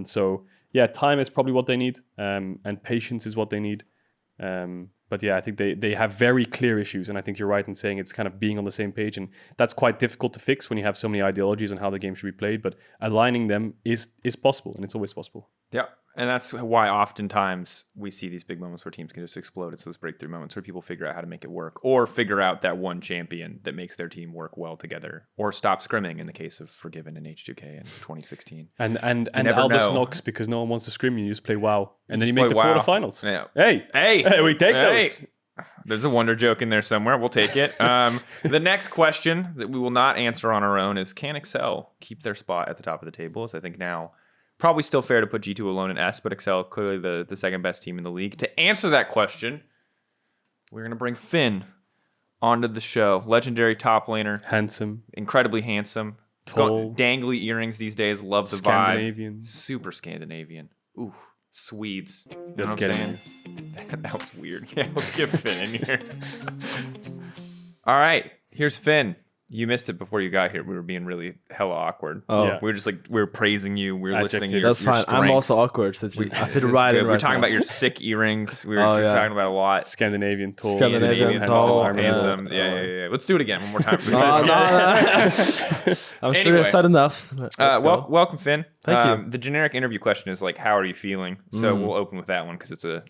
Speaker 2: So yeah, time is probably what they need, and patience is what they need. But yeah, I think they have very clear issues, and I think you're right in saying it's kind of being on the same page, and that's quite difficult to fix when you have so many ideologies on how the game should be played, but aligning them is possible, and it's always possible.
Speaker 1: Yeah. And that's why oftentimes we see these big moments where teams can just explode. It's those breakthrough moments where people figure out how to make it work, or figure out that one champion that makes their team work well together, or stop scrimming in the case of Forgiven and H2K in 2016.
Speaker 2: And Albus Nox, because no one wants to scrim you just play WoW. And then you make the quarterfinals.
Speaker 1: Yeah.
Speaker 2: Hey, we take those.
Speaker 1: There's a wonder joke in there somewhere. We'll take it. The next question that we will not answer on our own is, can Excel keep their spot at the top of the table? As I think now, probably still fair to put G2 alone in S, but Excel clearly the second best team in the league. To answer that question, we're going to bring Finn onto the show. Legendary top laner.
Speaker 2: Handsome.
Speaker 1: Incredibly handsome.
Speaker 2: Tall.
Speaker 1: Dangly earrings these days. Love the
Speaker 2: Scandinavian.
Speaker 1: vibe. Super Scandinavian. Ooh, Swedes.
Speaker 2: Let's get in.
Speaker 1: That was weird. Yeah, let's get Finn in here. All right, here's Finn. You missed it before you got here. We were being really hella awkward.
Speaker 3: Oh.
Speaker 2: Yeah.
Speaker 1: We were just like, we were praising you. We were listening to your
Speaker 3: That's fine.
Speaker 1: strengths.
Speaker 3: I'm also awkward. So I fit right in.
Speaker 1: We were talking about your sick earrings. We were talking about a lot.
Speaker 2: Scandinavian, tall.
Speaker 3: Scandinavian, tall,
Speaker 1: handsome. Yeah. Let's do it again one more time.
Speaker 3: I'm sure I've said enough.
Speaker 1: Welcome, Finn.
Speaker 3: Thank you.
Speaker 1: The generic interview question is like, how are you feeling? So we'll open with that one because it's a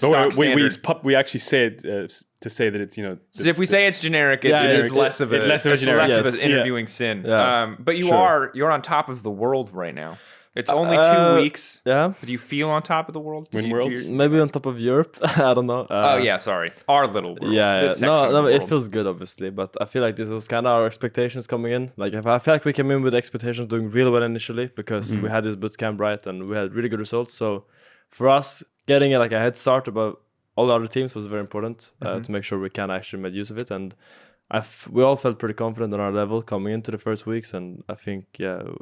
Speaker 1: stock standard.
Speaker 2: We actually said to say that it's
Speaker 1: So if we say it's generic,
Speaker 3: Yeah,
Speaker 1: it's
Speaker 3: generic.
Speaker 1: less of a
Speaker 2: It's less of a generic.
Speaker 1: less of
Speaker 3: Yes.
Speaker 1: an interviewing sin.
Speaker 3: Yeah.
Speaker 1: But
Speaker 3: Sure.
Speaker 1: you're on top of the world right now. It's only 2 weeks.
Speaker 3: Yeah.
Speaker 1: Do you feel on top of the world?
Speaker 2: Win
Speaker 1: Do you-
Speaker 2: worlds?
Speaker 3: Maybe on top of Europe. I don't know.
Speaker 1: Oh yeah, sorry. Our little world.
Speaker 3: Yeah,
Speaker 1: This
Speaker 3: no,
Speaker 1: section of
Speaker 3: no,
Speaker 1: the
Speaker 3: it
Speaker 1: world.
Speaker 3: feels good, obviously, but I feel like this was kind of our expectations coming in. Like, I feel like we came in with expectations doing really well initially because we had this bootcamp right and we had really good results. So for us, getting a head start about all the other teams was very important to make sure we can actually make use of it. And we all felt pretty confident on our level coming into the first weeks, and I think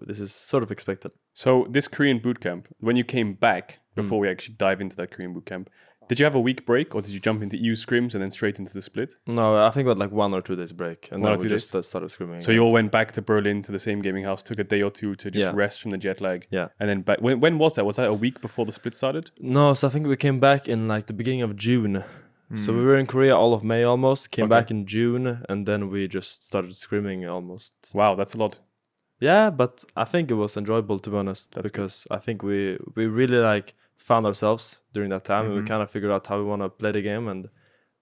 Speaker 3: this is sort of expected.
Speaker 2: So this Korean bootcamp, when you came back, before we actually dive into that Korean bootcamp, did you have a week break or did you jump into EU scrims and then straight into the split?
Speaker 3: No, I think we had like 1 or 2 days break, and
Speaker 2: 1
Speaker 3: then
Speaker 2: or
Speaker 3: we
Speaker 2: 2
Speaker 3: just started scrimming.
Speaker 2: So you all went back to Berlin to the same gaming house, took a day or two to just rest from the jet lag.
Speaker 3: Yeah.
Speaker 2: And then back. When was that? Was that a week before the split started?
Speaker 3: No, so I think we came back in like the beginning of June. So we were in Korea all of May almost, came back in June, and then we just started scrimming almost.
Speaker 2: Wow, that's a lot.
Speaker 3: Yeah, but I think it was enjoyable, to be honest, because I think we really like found ourselves during that time, and we kind of figured out how we want to play the game, and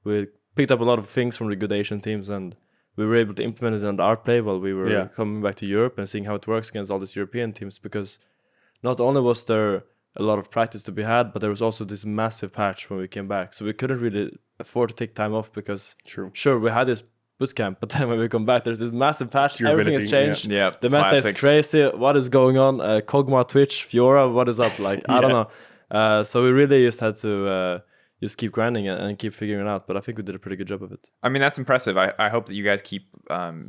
Speaker 3: we picked up a lot of things from the good Asian teams, and we were able to implement it on our play while we were coming back to Europe and seeing how it works against all these European teams, because not only was there a lot of practice to be had, but there was also this massive patch when we came back. So we couldn't really afford to take time off because, sure, we had this bootcamp, but then when we come back, there's this massive patch. Everything has changed.
Speaker 1: Yeah,
Speaker 3: the meta is crazy. What is going on? Kog'Maw, Twitch, Fiora, what is up? Like, I don't know. So we really just had to just keep grinding and keep figuring it out. But I think we did a pretty good job of it.
Speaker 1: I mean, that's impressive. I hope that you guys keep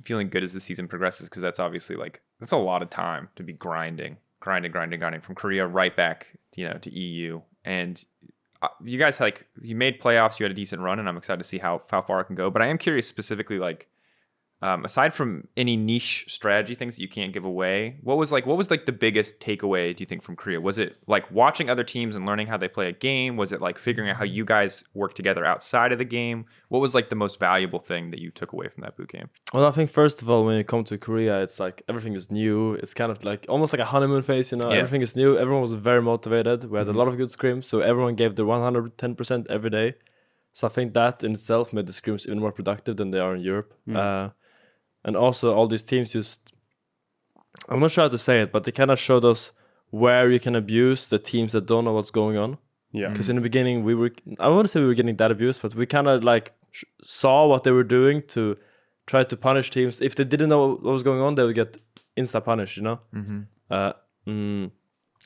Speaker 1: feeling good as the season progresses, because that's obviously that's a lot of time to be grinding from Korea right back, to EU. And you guys you made playoffs, you had a decent run, and I'm excited to see how far it can go. But I am curious specifically, aside from any niche strategy things that you can't give away, what was the biggest takeaway, do you think, from Korea? Was it like watching other teams and learning how they play a game? Was it like figuring out how you guys work together outside of the game? What was the most valuable thing that you took away from that boot camp?
Speaker 3: Well, I think first of all, when you come to Korea, it's like everything is new. It's kind of like almost like a honeymoon phase, Everything is new. Everyone was very motivated. We had a lot of good scrims, so everyone gave their 110% every day. So I think that in itself made the scrims even more productive than they are in Europe. And also all these teams I'm not sure how to say it, but they kind of showed us where you can abuse the teams that don't know what's going on.
Speaker 2: Yeah.
Speaker 3: Because in the beginning, I wouldn't say we were getting that abused, but we kind of saw what they were doing to try to punish teams. If they didn't know what was going on, they would get insta-punished,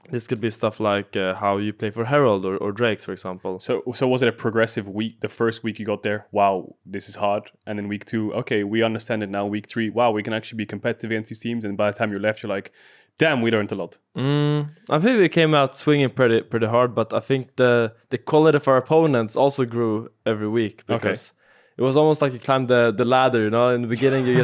Speaker 3: This could be stuff like how you play for Herald or Drakes, for example.
Speaker 2: So was it a progressive week? The first week you got there, wow, this is hard. And then week 2, okay, we understand it now. Week 3, wow, we can actually be competitive against these teams. And by the time you left, you're like, damn, we learned a lot.
Speaker 3: I think we came out swinging pretty hard, but I think the quality of our opponents also grew every week, because it was almost like you climbed the ladder, In the beginning, you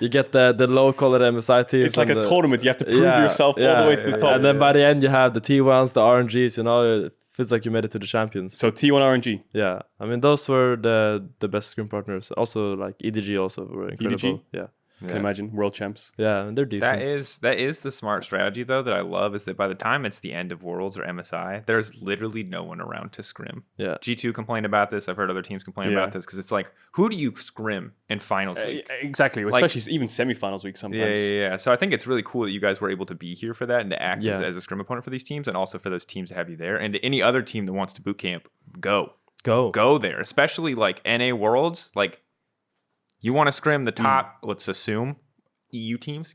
Speaker 3: get the low quality MSI teams.
Speaker 2: It's like a tournament. You have to prove yourself all the way to the top.
Speaker 3: And then by the end, you have the T1s, the RNGs. It feels like you made it to the champions.
Speaker 2: So T1 RNG.
Speaker 3: Yeah, I mean those were the best scrim partners. Also like EDG also were incredible.
Speaker 2: EDG?
Speaker 3: Yeah.
Speaker 2: Can imagine world champs.
Speaker 3: Yeah, and they're decent.
Speaker 1: That is the smart strategy though that I love, is that by the time it's the end of Worlds or MSI, there's literally no one around to scrim.
Speaker 3: Yeah.
Speaker 1: G2 complained about this. I've heard other teams complain about this, because it's like, who do you scrim in finals week?
Speaker 2: Exactly, especially even semifinals week sometimes.
Speaker 1: Yeah. So I think it's really cool that you guys were able to be here for that and to act as a scrim opponent for these teams, and also for those teams to have you there. And to any other team that wants to boot camp, go there. Especially NA Worlds, you want to scrim the top, let's assume, EU teams,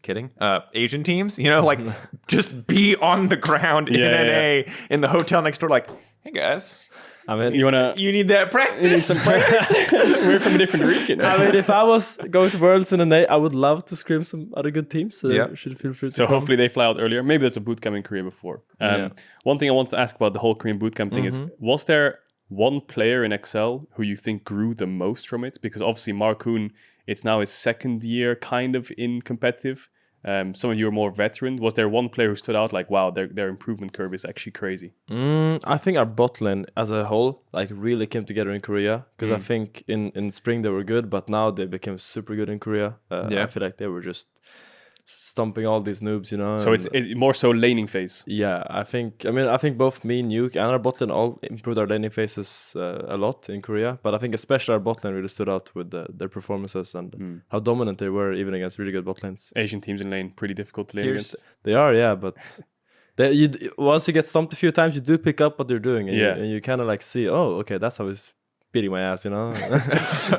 Speaker 1: Asian teams, just be on the ground in NA in the hotel next door, hey guys,
Speaker 3: I mean,
Speaker 1: you need that practice.
Speaker 2: You need some practice. We're from a different region.
Speaker 3: I mean, if I was going to Worlds in NA, I would love to scrim some other good teams. So you should feel free to come.
Speaker 2: Hopefully they fly out earlier. Maybe there's a bootcamp in Korea before. One thing I wanted to ask about the whole Korean bootcamp thing is, was there one player in Excel who you think grew the most from it? Because obviously Markoon, it's now his second year kind of in competitive. Some of you are more veteran. Was there one player who stood out wow, their improvement curve is actually crazy?
Speaker 3: I think our botlane as a whole really came together in Korea, because I think in spring they were good, but now they became super good in Korea. I feel like they were just stomping all these noobs, you know.
Speaker 2: So it's more so laning phase.
Speaker 3: Yeah, I think both me, Nuke, and our bot lane all improved our laning phases a lot in Korea. But I think especially our bot lane really stood out with their performances and how dominant they were, even against really good bot lanes.
Speaker 2: Asian teams in lane, pretty difficult to lane against.
Speaker 3: They are, yeah, but once you get stumped a few times, you do pick up what they're doing, and you kind of like see, oh, okay, that's how he's beating my ass, you know.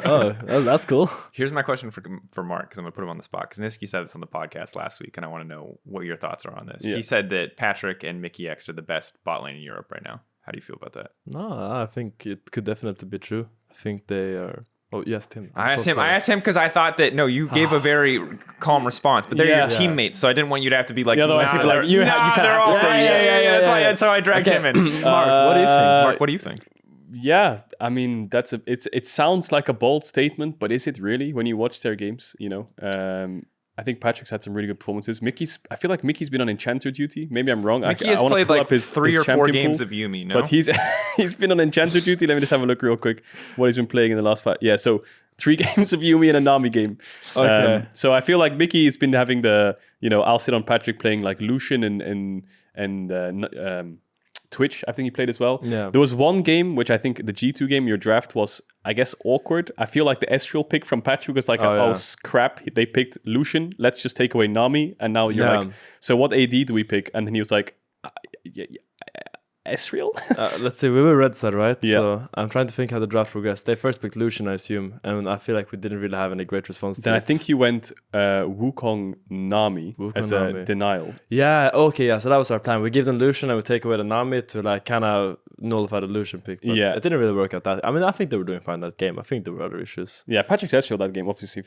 Speaker 3: Oh, that's cool.
Speaker 1: Here's my question for Mark, because I'm gonna put him on the spot, because Niski said this on the podcast last week, and I want to know what your thoughts are on this. He said that Patrick and Mickey X are the best bot lane in Europe right now. How do you feel about that?
Speaker 3: No, I think it could definitely be true. I think they are. Oh, you asked him.
Speaker 1: I asked him because I thought that you gave a very calm response, but they're your teammates, so I didn't want you to have to be like,
Speaker 2: you kind of have to say
Speaker 1: That's how I dragged him in.
Speaker 3: Mark, what do you think?
Speaker 1: Mark, what do you think?
Speaker 2: Yeah, I mean it sounds like a bold statement, but is it really when you watch their games? You know, I think Patrick's had some really good performances. I feel like Mickey's been on Enchanter duty. Maybe I'm wrong.
Speaker 1: Mickey has played like 3 or 4 games of Yuumi, no?
Speaker 2: But he's been on Enchanter duty. Let me just have a look real quick what he's been playing in the last 5. Yeah, so 3 games of Yuumi and a Nami game.
Speaker 3: Okay.
Speaker 2: So I feel like Mickey has been having I'll sit on Patrick playing like Lucian and Twitch, I think he played as well.
Speaker 3: Yeah.
Speaker 2: There was one game, which I think the G2 game, your draft was, I guess, awkward. I feel like the Ezreal pick from Patrick was like, crap, they picked Lucian. Let's just take away Nami. And now you're like, so what AD do we pick? And then he was like, Ezreal?
Speaker 3: Let's see, we were red side, right?
Speaker 2: Yeah.
Speaker 3: So I'm trying to think how the draft progressed. They first picked Lucian, I assume, and I feel like we didn't really have any great response
Speaker 2: Then I think you went Wukong Nami as a denial.
Speaker 3: Yeah, okay, yeah, so that was our plan. We give them Lucian and we take away the Nami to like kind of nullify the Lucian pick. But it didn't really work out that. I mean, I think they were doing fine that game. I think there were other issues.
Speaker 2: Yeah, Patrick's Ezreal that game, obviously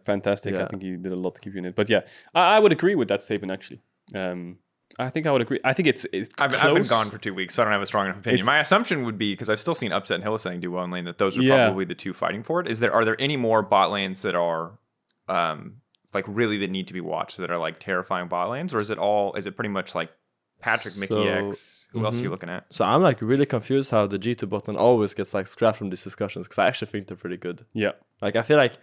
Speaker 2: fantastic. Yeah. I think he did a lot to keep you in it. But yeah, I would agree with that statement actually. I think I would agree. I think it's
Speaker 1: I've been gone for 2 weeks, so I don't have a strong enough opinion. My assumption would be, because I've still seen Upset and Hillsang do well in lane, that those are probably the two fighting for it. Are there any more bot lanes that are like really that need to be watched, that are like terrifying bot lanes, or is it pretty much like Patrick, Mickey X? Who else are you looking at?
Speaker 3: So I'm like really confused how the G2 bot lane always gets like scrapped from these discussions, because I actually think they're pretty good.
Speaker 2: Yeah.
Speaker 3: Like I feel like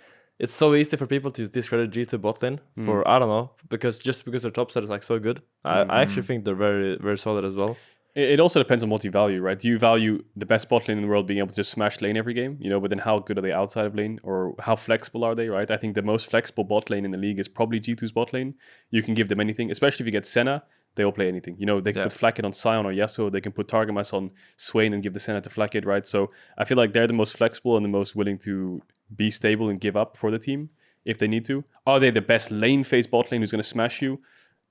Speaker 3: it's so easy for people to discredit G2 bot lane for, I don't know, because their top side is like so good. I actually think they're very, very solid as well.
Speaker 2: It also depends on what you value, right? Do you value the best bot lane in the world being able to just smash lane every game? You know, but then how good are they outside of lane, or how flexible are they, right? I think the most flexible bot lane in the league is probably G2's bot lane. You can give them anything, especially if you get Senna. They'll play anything. You know, they can put Flacket on Sion or Yasuo. They can put Targamas on Swain and give the Senna to Flacket, right? So I feel like they're the most flexible and the most willing to be stable and give up for the team if they need to. Are they the best lane phase bot lane who's going to smash you?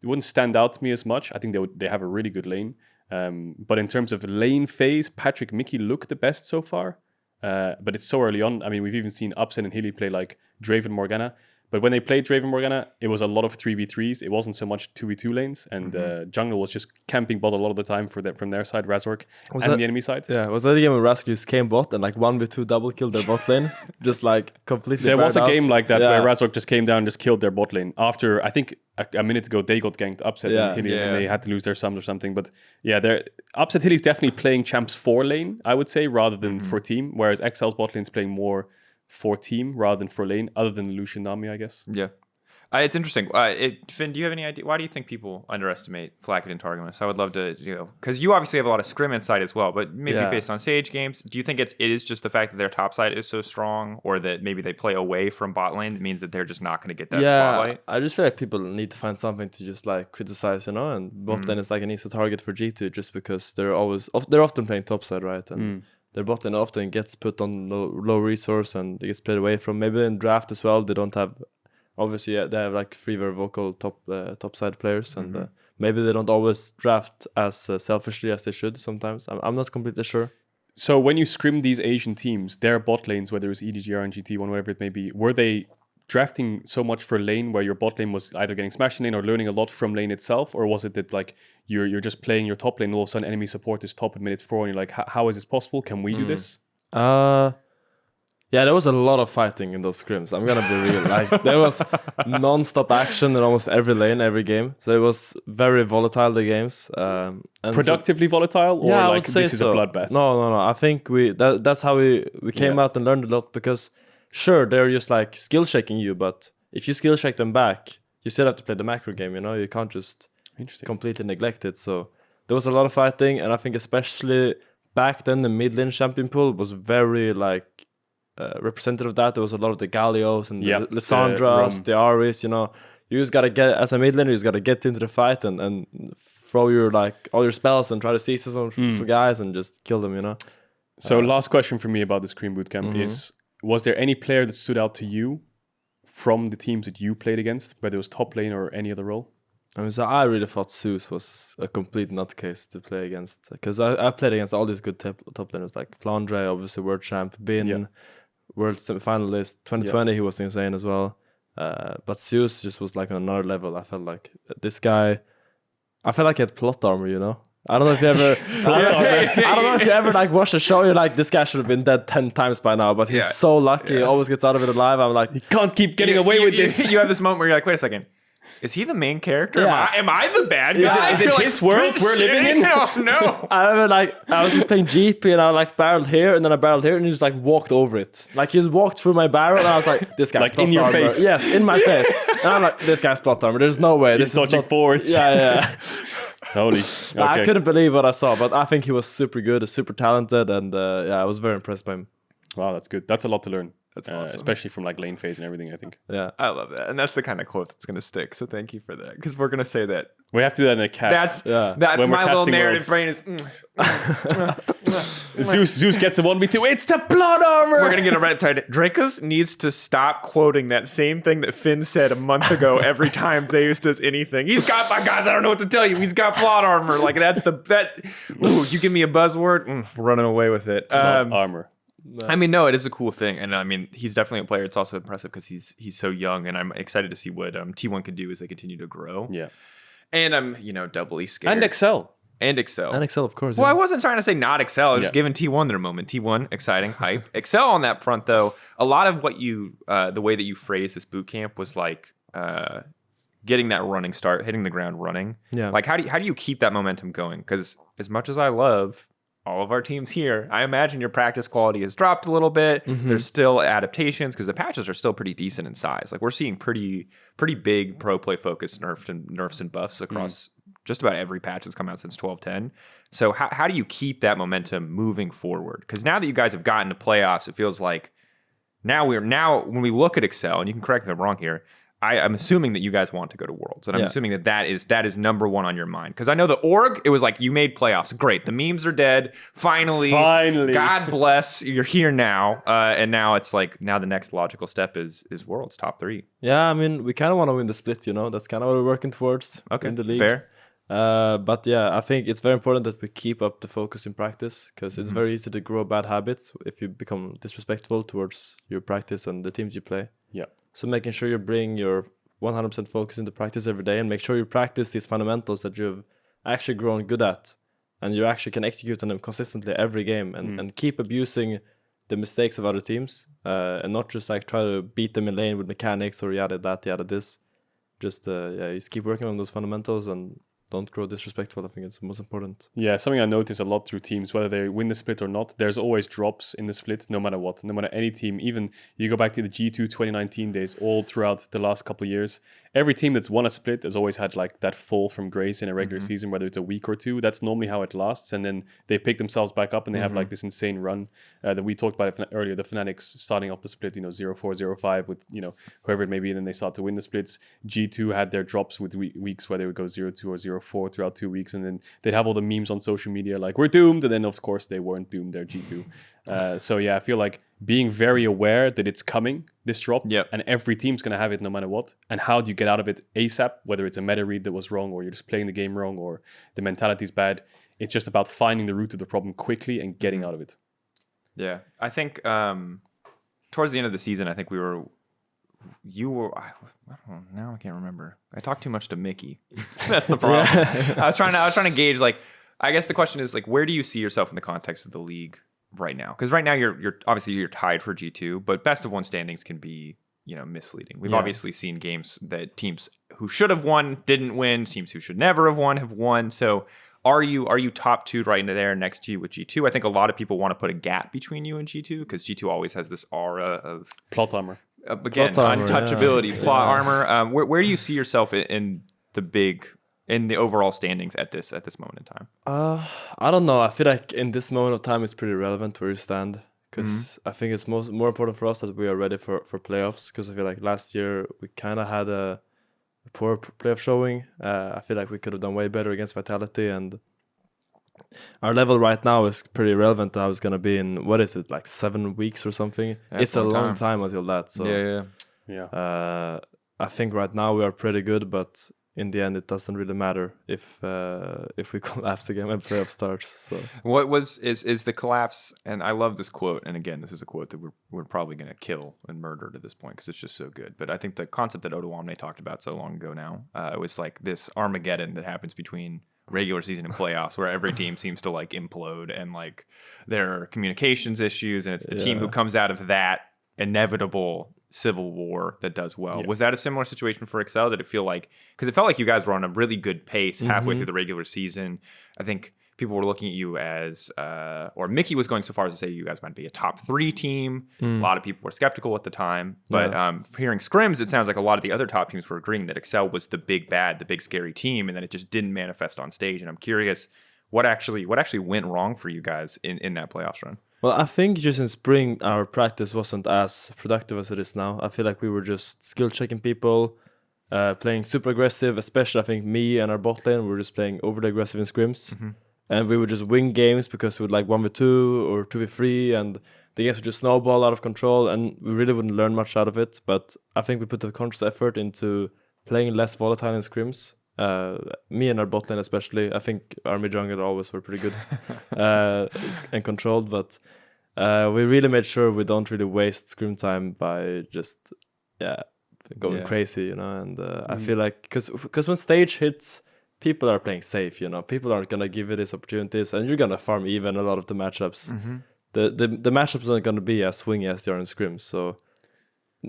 Speaker 2: It wouldn't stand out to me as much. I think they have a really good lane. But in terms of lane phase, Patrick, Mickey look the best so far. But it's so early on. I mean, we've even seen Upset and Hilly play like Draven Morgana. But when they played Draven Morgana, it was a lot of 3v3s. It wasn't so much 2v2 lanes. And Jungle was just camping bot a lot of the time from their side, Razork, the enemy side.
Speaker 3: Yeah, was that the game where Razork just came bot and like 1v2 double killed their bot lane? Just like completely
Speaker 2: There was a game like that where
Speaker 3: Yeah.
Speaker 2: Razork just came down and just killed their bot lane. After, I think, a minute ago, they got ganked Upset and Hilly, and they had to lose their sums or something. But yeah, Upset Hilly's definitely playing champs for lane, I would say, rather than for team. Whereas Exile's bot lane's playing more for team rather than for lane, other than Lucian Nami, I guess.
Speaker 1: Yeah. It's interesting. Finn, do you have any idea? Why do you think people underestimate Flacket and Targamas? I would love to, because you obviously have a lot of scrim insight as well, but maybe based on Sage games, do you think it is just the fact that their top side is so strong, or that maybe they play away from bot lane? It means that they're just not going to get that spotlight?
Speaker 3: I just feel like people need to find something to just like criticize, and bot lane is like an easy target for G2 just because they're often playing top side, right? And their bot lane often gets put on low resource and it gets played away from. Maybe in draft as well, they don't have. Obviously, they have like 3 very vocal top side players, and maybe they don't always draft as selfishly as they should sometimes. I'm not completely sure.
Speaker 2: So when you scrim these Asian teams, their bot lanes, whether it's EDGR and GT1, whatever it may be, were they drafting so much for lane where your bot lane was either getting smashed in lane or learning a lot from lane itself? Or was it that like you're just playing your top lane and all of a sudden enemy support is top at minute 4 and you're like, how is this possible? Can we do this?
Speaker 3: Yeah, there was a lot of fighting in those scrims. I'm gonna be real. Like there was non-stop action in almost every lane, every game. So it was very volatile, the games. And
Speaker 2: productively volatile, or
Speaker 3: yeah,
Speaker 2: like this is a bloodbath?
Speaker 3: No. I think that's how we came out and learned a lot, because sure, they're just like skill checking you, but if you skill check them back, you still have to play the macro game. You can't just
Speaker 2: Interesting.
Speaker 3: completely neglect it. So there was a lot of fighting, and I think especially back then the mid lane champion pool was very like representative of that. There was a lot of the Gallios and
Speaker 2: Yep,
Speaker 3: the
Speaker 2: the
Speaker 3: Lissandras, the Aris. You just gotta get as a mid laner, you just gotta get into the fight and throw your like all your spells and try to seize some guys and just kill them.
Speaker 2: So last question for me about the Scream Bootcamp is: was there any player that stood out to you from the teams that you played against, whether it was top lane or any other role?
Speaker 3: So I really thought Zeus was a complete nutcase to play against, because I played against all these good top laners like Flandre, obviously world champ, Bin, world semi-finalist, 2020 he was insane as well. But Zeus just was like on another level. I felt like this guy, I felt like he had plot armor. I don't know if you ever, I don't know if you ever like watched a show. You're like, this guy should have been dead 10 times by now, but he's so lucky. He always gets out of it alive. I'm like,
Speaker 2: You can't keep getting away with this.
Speaker 1: You have this moment where you're like, wait a second. Is he the main character?
Speaker 3: Yeah.
Speaker 1: Am I the bad guy?
Speaker 2: Is it his world we're living in?
Speaker 1: No.
Speaker 3: I remember I was just playing GP and I like barreled here and then I barreled here and he just like walked over it. Like he just walked through my barrel and I was like, this guy's
Speaker 2: Like
Speaker 3: plot
Speaker 2: in your
Speaker 3: armor.
Speaker 2: face.
Speaker 3: Yes, in my face. And I'm like, this guy's plot armor. There's no way.
Speaker 2: He's
Speaker 3: This is
Speaker 2: dodging
Speaker 3: not...
Speaker 2: forwards.
Speaker 3: Yeah.
Speaker 2: Holy.
Speaker 3: I
Speaker 2: Okay.
Speaker 3: couldn't believe what I saw, but I think he was super good, super talented, and I was very impressed by him.
Speaker 2: Wow, that's good. That's a lot to learn.
Speaker 1: That's awesome.
Speaker 2: Especially from like lane phase and everything, I think.
Speaker 3: Yeah.
Speaker 1: I love that. And that's the kind of quote that's going to stick. So thank you for that. Because we're going to say that.
Speaker 2: We have to do that in a cast.
Speaker 1: That
Speaker 2: When we're
Speaker 1: my little
Speaker 2: casting
Speaker 1: narrative
Speaker 2: worlds.
Speaker 1: brain is...
Speaker 2: Zeus gets the 1v2. It's the plot armor.
Speaker 1: We're going to get a red tide. Drakos needs to stop quoting that same thing that Finn said a month ago every time Zeus does anything. He's got, my guys, I don't know what to tell you. He's got plot armor. Like, that's ooh, you give me a buzzword, running away with it.
Speaker 2: Plot armor.
Speaker 1: I mean, no, it is a cool thing. And I mean, he's definitely a player. It's also impressive because he's so young. And I'm excited to see what T1 can do as they continue to grow.
Speaker 2: Yeah.
Speaker 1: And I'm, doubly scared.
Speaker 2: And Excel.
Speaker 1: And Excel.
Speaker 3: And Excel, of course.
Speaker 1: Well, I wasn't trying to say not Excel. I was just
Speaker 2: Yeah.
Speaker 1: giving T1 their moment. T1, exciting, hype. Excel on that front, though, a lot of what the way that you phrased this boot camp was like getting that running start, hitting the ground running.
Speaker 3: Yeah.
Speaker 1: Like, how do you keep that momentum going? Because as much as I love all of our teams here, I imagine your practice quality has dropped a little bit. There's still adaptations because the patches are still pretty decent in size. Like, we're seeing pretty big pro play focused nerfs and buffs across just about every patch that's come out since 12.10. So how do you keep that momentum moving forward? Because now that you guys have gotten to playoffs, it feels like now when we look at Excel, and you can correct me if I'm wrong here, I'm assuming that you guys want to go to Worlds, and I'm assuming that is number one on your mind. Because I know the org, it was like you made playoffs, great. The memes are dead. Finally, God bless, you're here now, and now it's like the next logical step is Worlds top 3.
Speaker 3: Yeah, I mean, we kind of want to win the split. That's kind of what we're working towards.
Speaker 1: Okay,
Speaker 3: in the league.
Speaker 1: fair.
Speaker 3: But yeah, I think it's very important that we keep up the focus in practice, because it's very easy to grow bad habits if you become disrespectful towards your practice and the teams you play.
Speaker 2: Yeah.
Speaker 3: So making sure you bring your 100% focus into practice every day and make sure you practice these fundamentals that you've actually grown good at and you actually can execute on them consistently every game and keep abusing the mistakes of other teams and not just like try to beat them in lane with mechanics or yada this. Just just keep working on those fundamentals and don't grow disrespectful. I think it's the most important.
Speaker 2: Yeah, something I notice a lot through teams, whether they win the split or not, there's always drops in the split, no matter what, no matter any team. Even you go back to the G2 2019 days, all throughout the last couple of years, every team that's won a split has always had like that fall from grace in a regular season, whether it's a week or two. That's normally how it lasts. And then they pick themselves back up and they have like this insane run that we talked about earlier, the Fnatic's starting off the split, 0-4, 0-5 with, whoever it may be. And then they start to win the splits. G2 had their drops with weeks where they would go 0-2 or 0-4 throughout 2 weeks. And then they'd have all the memes on social media like, we're doomed. And then, of course, they weren't doomed. They're G2. So, yeah, I feel like being very aware that it's coming, this drop, and every team's going to have it no matter what. And how do you get out of it ASAP, whether it's a meta read that was wrong or you're just playing the game wrong or the mentality's bad. It's just about finding the root of the problem quickly and getting out of it.
Speaker 1: Yeah, I think towards the end of the season, I think you were, I don't know, now I can't remember. I talked too much to Mickey. That's the problem. I was trying to gauge, like, I guess the question is, like, where do you see yourself in the context of the league right now? Because right now you're obviously you're tied for G2, but best of one standings can be, misleading. We've obviously seen games that teams who should have won didn't win, teams who should never have won have won. So are you top 2 right there next to you with G2? I think a lot of people want to put a gap between you and G2 because G2 always has this aura of
Speaker 2: Plot armor.
Speaker 1: Again,
Speaker 3: Plot armor,
Speaker 1: untouchability,
Speaker 3: yeah.
Speaker 1: plot
Speaker 3: Yeah.
Speaker 1: armor. Where do you see yourself in the overall standings at this moment in time?
Speaker 3: I don't know. I feel like in this moment of time, it's pretty relevant where you stand, because I think it's more important for us that we are ready for playoffs. Because I feel like last year we kind of had a poor playoff showing. I feel like we could have done way better against Vitality, and our level right now is pretty relevant to how it's gonna be in, what is it, like 7 weeks or something? It's a long time until that. So
Speaker 2: Yeah.
Speaker 3: I think right now we are pretty good, but in the end, it doesn't really matter if we collapse again when playoff starts. So
Speaker 1: What is the collapse? And I love this quote. And again, this is a quote that we're probably going to kill and murder to this point because it's just so good. But I think the concept that Odawamne talked about so long ago now, it was like this Armageddon that happens between regular season and playoffs, where every team seems to like implode and like there are communications issues, and it's the team who comes out of that inevitable civil war that does well. Was that a similar situation for Excel? Did it feel like, because it felt like you guys were on a really good pace halfway through the regular season? I think people were looking at you as, or Mickey was going so far as to say you guys might be a top 3 team. A lot of people were skeptical at the time, but hearing scrims, it sounds like a lot of the other top teams were agreeing that Excel was the big bad, the big scary team, and then it just didn't manifest on stage. And I'm curious, what actually went wrong for you guys in that playoffs run?
Speaker 3: well, I think just in spring our practice wasn't as productive as it is now. I feel like we were just skill checking people, playing super aggressive. Especially, I think me and our bot lane were just playing overly aggressive in scrims, and we would just win games because we would like 1v2 or 2v3, and the games would just snowball out of control, and we really wouldn't learn much out of it. But I think we put the conscious effort into playing less volatile in scrims. Me and our bot lane especially. I think our mid jungler always were pretty good and controlled, but we really made sure we don't really waste scrim time by just going crazy, you know. And I feel like because when stage hits, people are playing safe, you know. People aren't gonna give you these opportunities, and you're gonna farm even a lot of the matchups. The matchups aren't gonna be as swingy as they are in scrims, so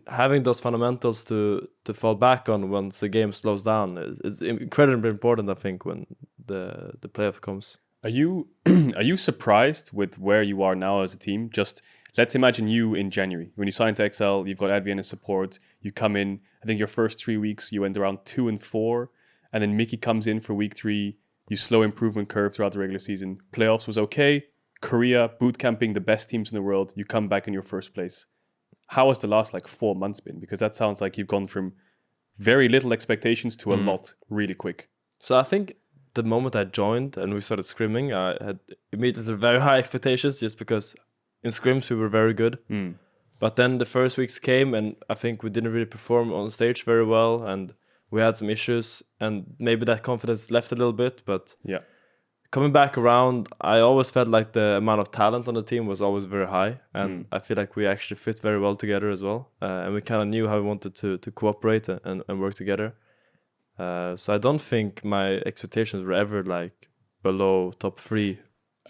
Speaker 3: having those fundamentals to fall back on once the game slows down is incredibly important, I think, when the playoff comes.
Speaker 2: Are you surprised with where you are now as a team? Just let's imagine you in January when you signed to XL. You've got Advian as support. You come in. I think your first 3 weeks you went around 2 and 4, and then Mickey comes in for week 3. You slow improvement curve throughout the regular season. Playoffs was okay. Korea bootcamping the best teams in the world. You come back in your first place. How has the last 4 months been? Because that sounds like you've gone from very little expectations to a lot really quick.
Speaker 3: So I think the moment I joined and we started scrimming, I had immediately very high expectations just because in scrims we were very good. But then the first weeks came and I think we didn't really perform on stage very well, and we had some issues, and maybe that confidence left a little bit. But coming back around, I always felt like the amount of talent on the team was always very high, and I feel like we actually fit very well together as well, and we kind of knew how we wanted to cooperate and work together. So I don't think my expectations were ever below top 3.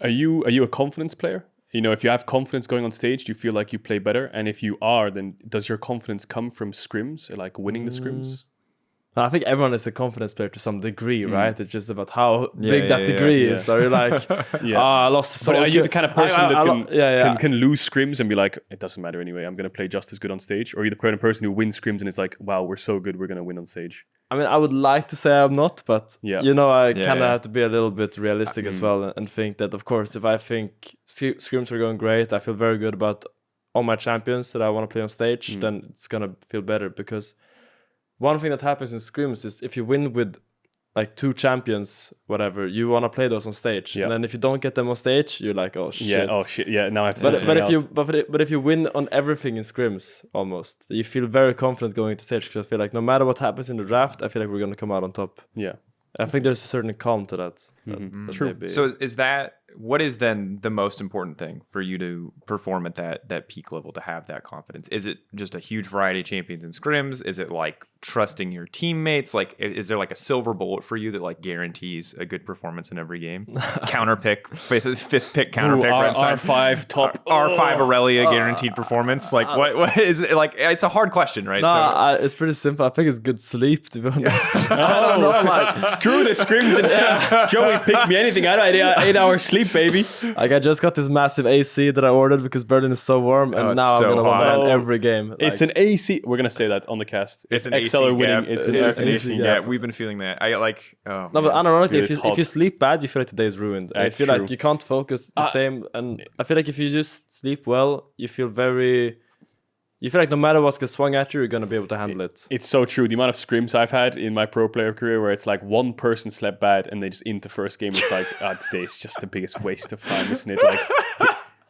Speaker 2: Are you a confidence player? You know, if you have confidence going on stage, do you feel like you play better? And if you are, then does your confidence come from scrims, like winning the scrims?
Speaker 3: I think everyone is a confidence player to some degree, right? It's just about how big that degree is. Are you like, I lost so
Speaker 2: But are you the kind of person that can lose scrims and be like, it doesn't matter anyway, I'm going to play just as good on stage? Or are you the kind of person who wins scrims and it's like, wow, we're so good, we're going to win on stage?
Speaker 3: I mean, I would like to say I'm not, but you know, I kind of have to be a little bit realistic as well, and think that, of course, if I think scrims are going great, I feel very good about all my champions that I want to play on stage, then it's going to feel better. Because one thing that happens in scrims is if you win with 2 champions, whatever, you want to play those on stage, and then if you don't get them on stage, you're like, oh shit,
Speaker 2: now I have to.
Speaker 3: But if you win on everything in scrims, almost, you feel very confident going into stage, because I feel like no matter what happens in the draft, I feel like we're gonna come out on top. I think there's a certain calm to that.
Speaker 2: True.
Speaker 3: Maybe,
Speaker 1: so what is then the most important thing for you to perform at that peak level, to have that confidence? Is it just a huge variety of champions and scrims? Is it trusting your teammates? Is there a silver bullet for you that guarantees a good performance in every game? Counter pick, fifth pick counter pick.
Speaker 2: R5 top.
Speaker 1: R5 Aurelia guaranteed performance. What is it? It's a hard question, right?
Speaker 3: It's pretty simple. I think it's good sleep, to be honest.
Speaker 2: I don't know. Screw the scrims and chat. Joey, pick me anything. I had 8 hours sleep sleep, baby.
Speaker 3: Like I just got this massive AC that I ordered because Berlin is so warm, and
Speaker 1: it's
Speaker 3: now
Speaker 1: so
Speaker 3: I'm gonna
Speaker 1: hot.
Speaker 3: want to every game.
Speaker 2: It's an AC. We're gonna say that on the cast.
Speaker 1: It's an
Speaker 2: XL
Speaker 1: AC
Speaker 2: are winning.
Speaker 1: gap.
Speaker 2: It's
Speaker 1: It's
Speaker 2: an
Speaker 1: an
Speaker 2: AC
Speaker 1: AC
Speaker 2: gap.
Speaker 1: gap. We've been feeling that. I like. Oh,
Speaker 3: No, but
Speaker 1: man.
Speaker 3: ironically,
Speaker 2: Dude,
Speaker 3: if
Speaker 2: it's
Speaker 3: you
Speaker 2: hot.
Speaker 3: sleep bad, you feel like the day is ruined. I
Speaker 2: It's
Speaker 3: feel
Speaker 2: true.
Speaker 3: like you can't focus the same, and I feel like if you just sleep well, you feel like no matter what gets swung at you, you're gonna be able to handle it.
Speaker 2: It's so true. The amount of scrims I've had in my pro player career where it's like one person slept bad and they just in the first game it's like, today is just the biggest waste of time, isn't it? Like,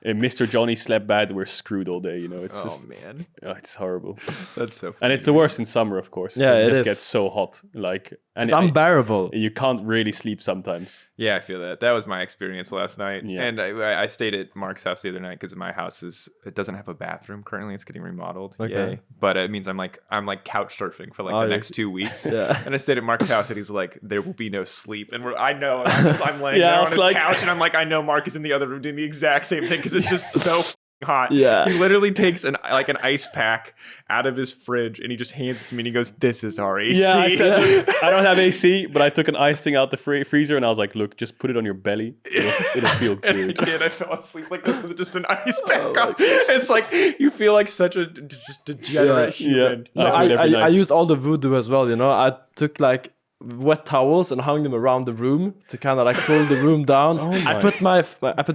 Speaker 2: Mr. Johnny slept bad, we're screwed all day, you know? It's just,
Speaker 1: man,
Speaker 2: it's horrible.
Speaker 1: that's so funny.
Speaker 2: And it's the worst in summer, of course.
Speaker 3: Yeah,
Speaker 2: 'cause
Speaker 3: it
Speaker 2: just
Speaker 3: is.
Speaker 2: gets so hot. Like, and
Speaker 3: It's unbearable.
Speaker 2: you can't really sleep sometimes.
Speaker 1: Yeah, I feel that. That was my experience last night.
Speaker 2: Yeah.
Speaker 1: And I stayed at Mark's house the other night because my house it doesn't have a bathroom currently. It's getting remodeled.
Speaker 3: Okay.
Speaker 1: Yay. But it means I'm like couch surfing for like the
Speaker 3: you're-
Speaker 1: next 2 weeks.
Speaker 3: Yeah.
Speaker 1: And I stayed at Mark's house and he's like, there will be no sleep. And I know. And I'm laying
Speaker 2: Yeah,
Speaker 1: there
Speaker 2: I
Speaker 1: on
Speaker 2: was
Speaker 1: his
Speaker 2: like-
Speaker 1: couch and I'm like, I know Mark is in the other room doing the exact same thing because it's just so hot.
Speaker 3: Yeah.
Speaker 1: He literally takes an ice pack out of his fridge and he just hands it to me and he goes, this is our AC.
Speaker 2: Yeah, I said, I don't have AC, but I took an ice thing out the freezer and I was like, look, just put it on your belly. It'll feel
Speaker 1: And I
Speaker 2: good.
Speaker 1: did. I fell asleep like this with just an ice pack on. It's like you feel like such a just degenerate human.
Speaker 2: Yeah.
Speaker 3: No,
Speaker 2: I do it every night.
Speaker 3: I used all the voodoo as well. You know, I took like wet towels and hung them around the room to kind of like cool the room down. I put my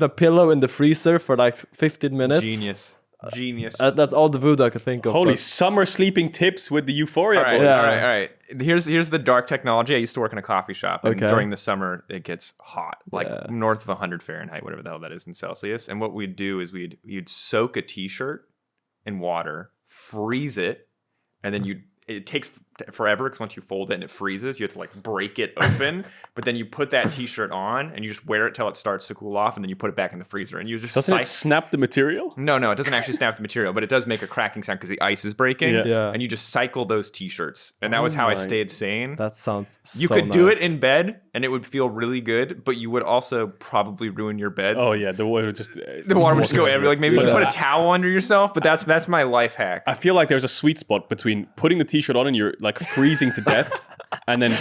Speaker 3: pillow in the freezer for like 15 minutes.
Speaker 1: Genius.
Speaker 3: That's all the voodoo I could think of.
Speaker 2: Holy
Speaker 3: but-
Speaker 2: summer sleeping tips with the Euphoria
Speaker 1: All right,
Speaker 2: boys.
Speaker 3: Yeah.
Speaker 1: all right. Here's the dark technology. I used to work in a coffee shop, and
Speaker 3: Okay.
Speaker 1: during the summer it gets hot, like north of 100 Fahrenheit, whatever the hell that is in Celsius. And what we'd do is you'd soak a t-shirt in water, freeze it, and then it takes forever because once you fold it and it freezes, you have to like break it open. But then you put that t-shirt on and you just wear it till it starts to cool off, and then you put it back in the freezer and you just
Speaker 2: Doesn't it snap the material?
Speaker 1: No, it doesn't actually snap the material, but it does make a cracking sound because the ice is breaking.
Speaker 2: Yeah.
Speaker 3: Yeah.
Speaker 1: And you just cycle those t-shirts. And that was how I stayed sane.
Speaker 3: That sounds
Speaker 1: You
Speaker 3: so
Speaker 1: could do it
Speaker 3: nice.
Speaker 1: in bed and it would feel really good, but you would also probably ruin your bed.
Speaker 2: Oh yeah, the water would just
Speaker 1: The water would just go everywhere. Like maybe you
Speaker 3: Yeah.
Speaker 1: put a towel under yourself, but that's my life hack.
Speaker 2: I feel like there's a sweet spot between putting the t-shirt on and you're like freezing to death, and then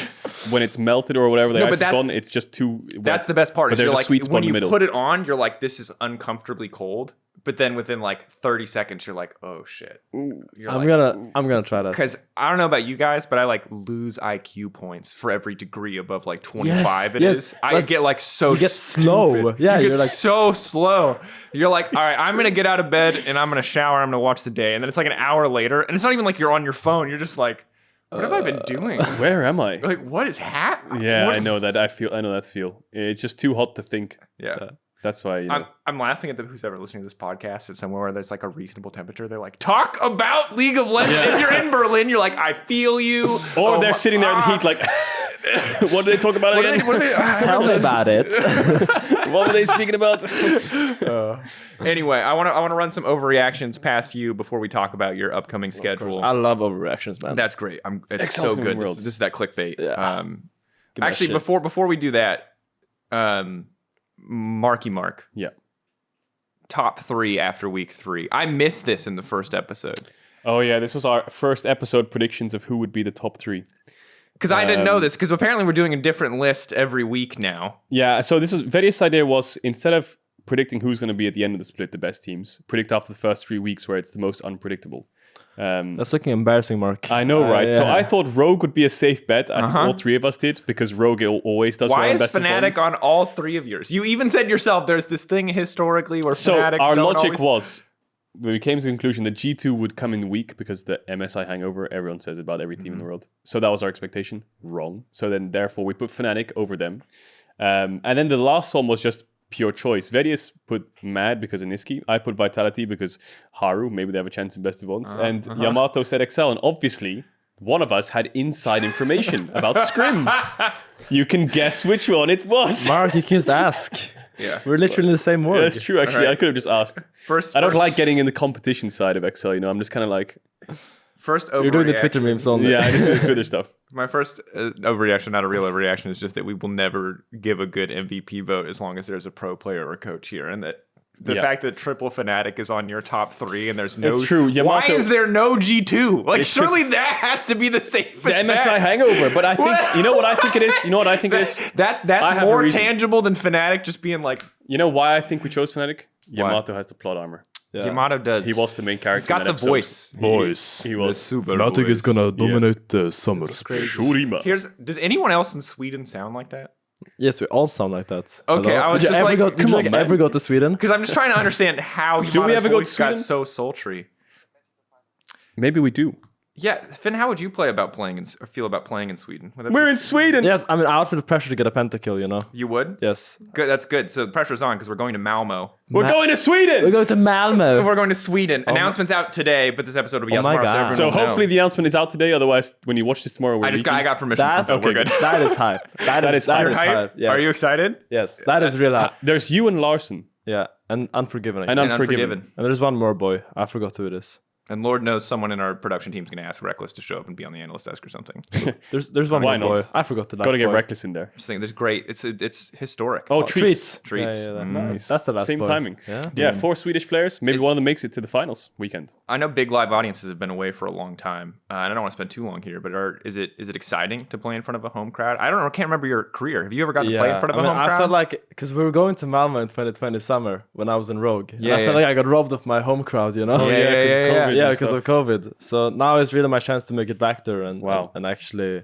Speaker 2: when it's melted or whatever the
Speaker 1: No,
Speaker 2: ice
Speaker 1: but
Speaker 2: is
Speaker 1: that's-
Speaker 2: gone, it's just too wet.
Speaker 1: That's the best part.
Speaker 2: But
Speaker 1: Is
Speaker 2: there's
Speaker 1: you're
Speaker 2: a
Speaker 1: like,
Speaker 2: sweet spot
Speaker 1: when
Speaker 2: in
Speaker 1: you
Speaker 2: the middle.
Speaker 1: put it on, you're like, this is uncomfortably cold. But then within like 30 seconds, you're like, oh shit. You're
Speaker 3: I'm
Speaker 1: like,
Speaker 3: gonna try that.
Speaker 1: because I don't know about you guys, but I like lose IQ points for every degree above like 25 it
Speaker 3: yes.
Speaker 1: is. I
Speaker 3: That's-
Speaker 1: get like so
Speaker 3: you get slow.
Speaker 1: stupid.
Speaker 3: Yeah,
Speaker 1: you
Speaker 3: you're
Speaker 1: get
Speaker 3: like-
Speaker 1: so slow. You're like, all right, I'm gonna get out of bed and I'm gonna shower. I'm gonna watch the day, and then it's like an hour later, and it's not even like you're on your phone. You're just like, what have I been doing?
Speaker 2: Where am I?
Speaker 1: Like, what is happening?
Speaker 2: Yeah,
Speaker 1: What-
Speaker 2: I know that. I know that feel. It's just too hot to think.
Speaker 1: Yeah.
Speaker 2: That's why. You know.
Speaker 1: I'm laughing at who's ever listening to this podcast at somewhere where there's like a reasonable temperature. They're like, talk about League of Legends. If you're in Berlin, you're like, I feel you.
Speaker 2: Or
Speaker 1: Oh
Speaker 2: they're
Speaker 1: my-
Speaker 2: sitting there in the heat, like, what do they talk about
Speaker 1: What are
Speaker 2: again?
Speaker 1: they, what are they,
Speaker 3: Tell me about it.
Speaker 2: What were they speaking about?
Speaker 1: Anyway, I want to run some overreactions past you before we talk about your upcoming schedule.
Speaker 3: I love overreactions, man.
Speaker 1: That's great. It's
Speaker 2: Excel's
Speaker 1: so
Speaker 2: New
Speaker 1: good.
Speaker 2: Worlds.
Speaker 1: This is that clickbait.
Speaker 3: Yeah. Give me
Speaker 1: Actually,
Speaker 3: that shit.
Speaker 1: before we do that, Marky Mark,
Speaker 2: Yeah.
Speaker 1: top 3 after week 3. I missed this in the first episode
Speaker 2: Oh yeah, this was our first episode predictions of who would be the top 3.
Speaker 1: because I didn't know this because apparently we're doing a different list every week now.
Speaker 2: Yeah, so this was Vedi's idea was instead of predicting who's going to be at the end of the split, the best teams, predict after the first 3 weeks where it's the most unpredictable.
Speaker 3: That's looking embarrassing, Mark.
Speaker 2: I know, right? So
Speaker 3: yeah.
Speaker 2: I thought Rogue would be a safe bet. I think all 3 of us did because Rogue always does well
Speaker 1: Why
Speaker 2: in
Speaker 1: is
Speaker 2: best of
Speaker 1: Fnatic
Speaker 2: ones.
Speaker 1: on all 3 of yours? You even said yourself there's this thing historically where
Speaker 2: So
Speaker 1: Fnatic
Speaker 2: our
Speaker 1: don't
Speaker 2: logic
Speaker 1: always...
Speaker 2: was, we came to the conclusion that G2 would come in weak because the MSI hangover, everyone says about every team in the world. So that was our expectation. Wrong. So then therefore we put Fnatic over them. And then the last one was just pure choice. Vedius put Mad because of Niski. I put Vitality because Haru, maybe they have a chance in best of ones. And Yamato said Excel. And obviously, one of us had inside information about scrims. You can guess which one it was.
Speaker 3: Mark, you can just ask.
Speaker 1: Yeah.
Speaker 3: We're literally in the same
Speaker 2: Yeah,
Speaker 3: word.
Speaker 2: that's true, actually.
Speaker 1: Alright.
Speaker 2: I could have just asked.
Speaker 1: First,
Speaker 2: I don't like getting in the competition side of Excel, you know. I'm just kind of like,
Speaker 1: First
Speaker 3: You're doing the
Speaker 1: overreaction.
Speaker 3: Twitter memes only.
Speaker 2: yeah, I just do the Twitter stuff.
Speaker 1: My first overreaction, not a real overreaction, is just that we will never give a good MVP vote as long as there's a pro player or coach here, and that the fact that Triple Fnatic is on your top 3 and there's no.
Speaker 2: It's true.
Speaker 1: Why
Speaker 2: Yamato-
Speaker 1: is there no G2? Like,
Speaker 2: It's
Speaker 1: surely
Speaker 2: just-
Speaker 1: that has to be the safest.
Speaker 2: The MSI
Speaker 1: bet.
Speaker 2: hangover, but I think you know what I think it is. You know what I think it is.
Speaker 1: That's
Speaker 2: I have a
Speaker 1: more
Speaker 2: reason.
Speaker 1: tangible than Fnatic just being like.
Speaker 2: You know why I think we chose Fnatic? Yamato has the plot armor.
Speaker 3: Yeah.
Speaker 1: Yamato does.
Speaker 2: He was the main character.
Speaker 1: He's got
Speaker 2: in
Speaker 1: the
Speaker 2: that episode.
Speaker 1: voice.
Speaker 3: Boys.
Speaker 2: He was
Speaker 1: super.
Speaker 3: Fnatic is gonna dominate the summer.
Speaker 2: Shurima.
Speaker 1: Does anyone else in Sweden sound like that?
Speaker 3: Yes, we all sound like that.
Speaker 1: Okay,
Speaker 3: Hello?
Speaker 1: I was
Speaker 3: Did you
Speaker 1: just
Speaker 3: ever
Speaker 1: like,
Speaker 3: go, did
Speaker 2: come
Speaker 3: you
Speaker 2: on,
Speaker 3: like
Speaker 2: man.
Speaker 3: ever go to Sweden?
Speaker 1: Because I'm just trying to understand how
Speaker 2: Do we
Speaker 1: Yamato's
Speaker 2: ever go to
Speaker 1: voice got
Speaker 2: Sweden?
Speaker 1: so sultry.
Speaker 2: Maybe we do.
Speaker 1: Yeah, Finn, how would you feel about playing in Sweden? Would that
Speaker 2: We're
Speaker 1: be-
Speaker 2: in Sweden.
Speaker 3: Yes, I mean, I would feel the pressure to get a pentakill, you know?
Speaker 1: You would?
Speaker 3: Yes.
Speaker 1: Good. That's good. So the pressure's on because we're going to Malmo.
Speaker 2: We're going to Sweden.
Speaker 3: We go to Malmo.
Speaker 1: We're going to Sweden. Announcement's out today, but this episode will be
Speaker 3: Oh
Speaker 1: out
Speaker 3: my
Speaker 1: tomorrow.
Speaker 3: God.
Speaker 1: everyone
Speaker 2: So
Speaker 1: will know.
Speaker 2: hopefully the announcement is out today. Otherwise, when you watch this tomorrow, we're
Speaker 1: I got permission
Speaker 3: That,
Speaker 1: from Phil. We're good.
Speaker 3: that is hype. That is
Speaker 2: hype.
Speaker 1: You're hype?
Speaker 3: hype. Yes.
Speaker 1: Are you excited?
Speaker 3: Yes, that is real hype.
Speaker 2: There's you and Larson.
Speaker 3: Yeah, and Unforgiven. I
Speaker 2: And
Speaker 3: guess.
Speaker 2: Unforgiven.
Speaker 3: And there's one more boy. I forgot who it is.
Speaker 1: And Lord knows someone in our production team's going to ask Reckless to show up and be on the analyst desk or something.
Speaker 3: There's one
Speaker 2: Why
Speaker 3: more
Speaker 2: not?
Speaker 3: boy. I forgot the last
Speaker 2: Gotta get
Speaker 3: boy.
Speaker 2: Reckless in there.
Speaker 1: Just think, there's great. It's historic.
Speaker 2: Oh, treats.
Speaker 1: Treats.
Speaker 3: Yeah, yeah,
Speaker 2: Nice.
Speaker 3: That's the last
Speaker 2: Same
Speaker 3: boy.
Speaker 2: timing.
Speaker 3: Yeah.
Speaker 2: Yeah, 4 Swedish players. Maybe one of them makes it to the finals weekend.
Speaker 1: I know big live audiences have been away for a long time. And I don't want to spend too long here, but is it exciting to play in front of a home crowd? I don't know. I can't remember your career. Have you ever gotten to play in front of a home crowd?
Speaker 3: I felt like, because we were going to Malmo in 2020 summer when I was in Rogue.
Speaker 1: Yeah,
Speaker 3: and I felt like I got robbed of my home crowd, you know?
Speaker 2: Oh, yeah, 'cause of COVID
Speaker 3: Yeah,
Speaker 2: and
Speaker 3: because
Speaker 2: stuff.
Speaker 3: of COVID. So now it's really my chance to make it back there and
Speaker 2: Wow.
Speaker 3: and actually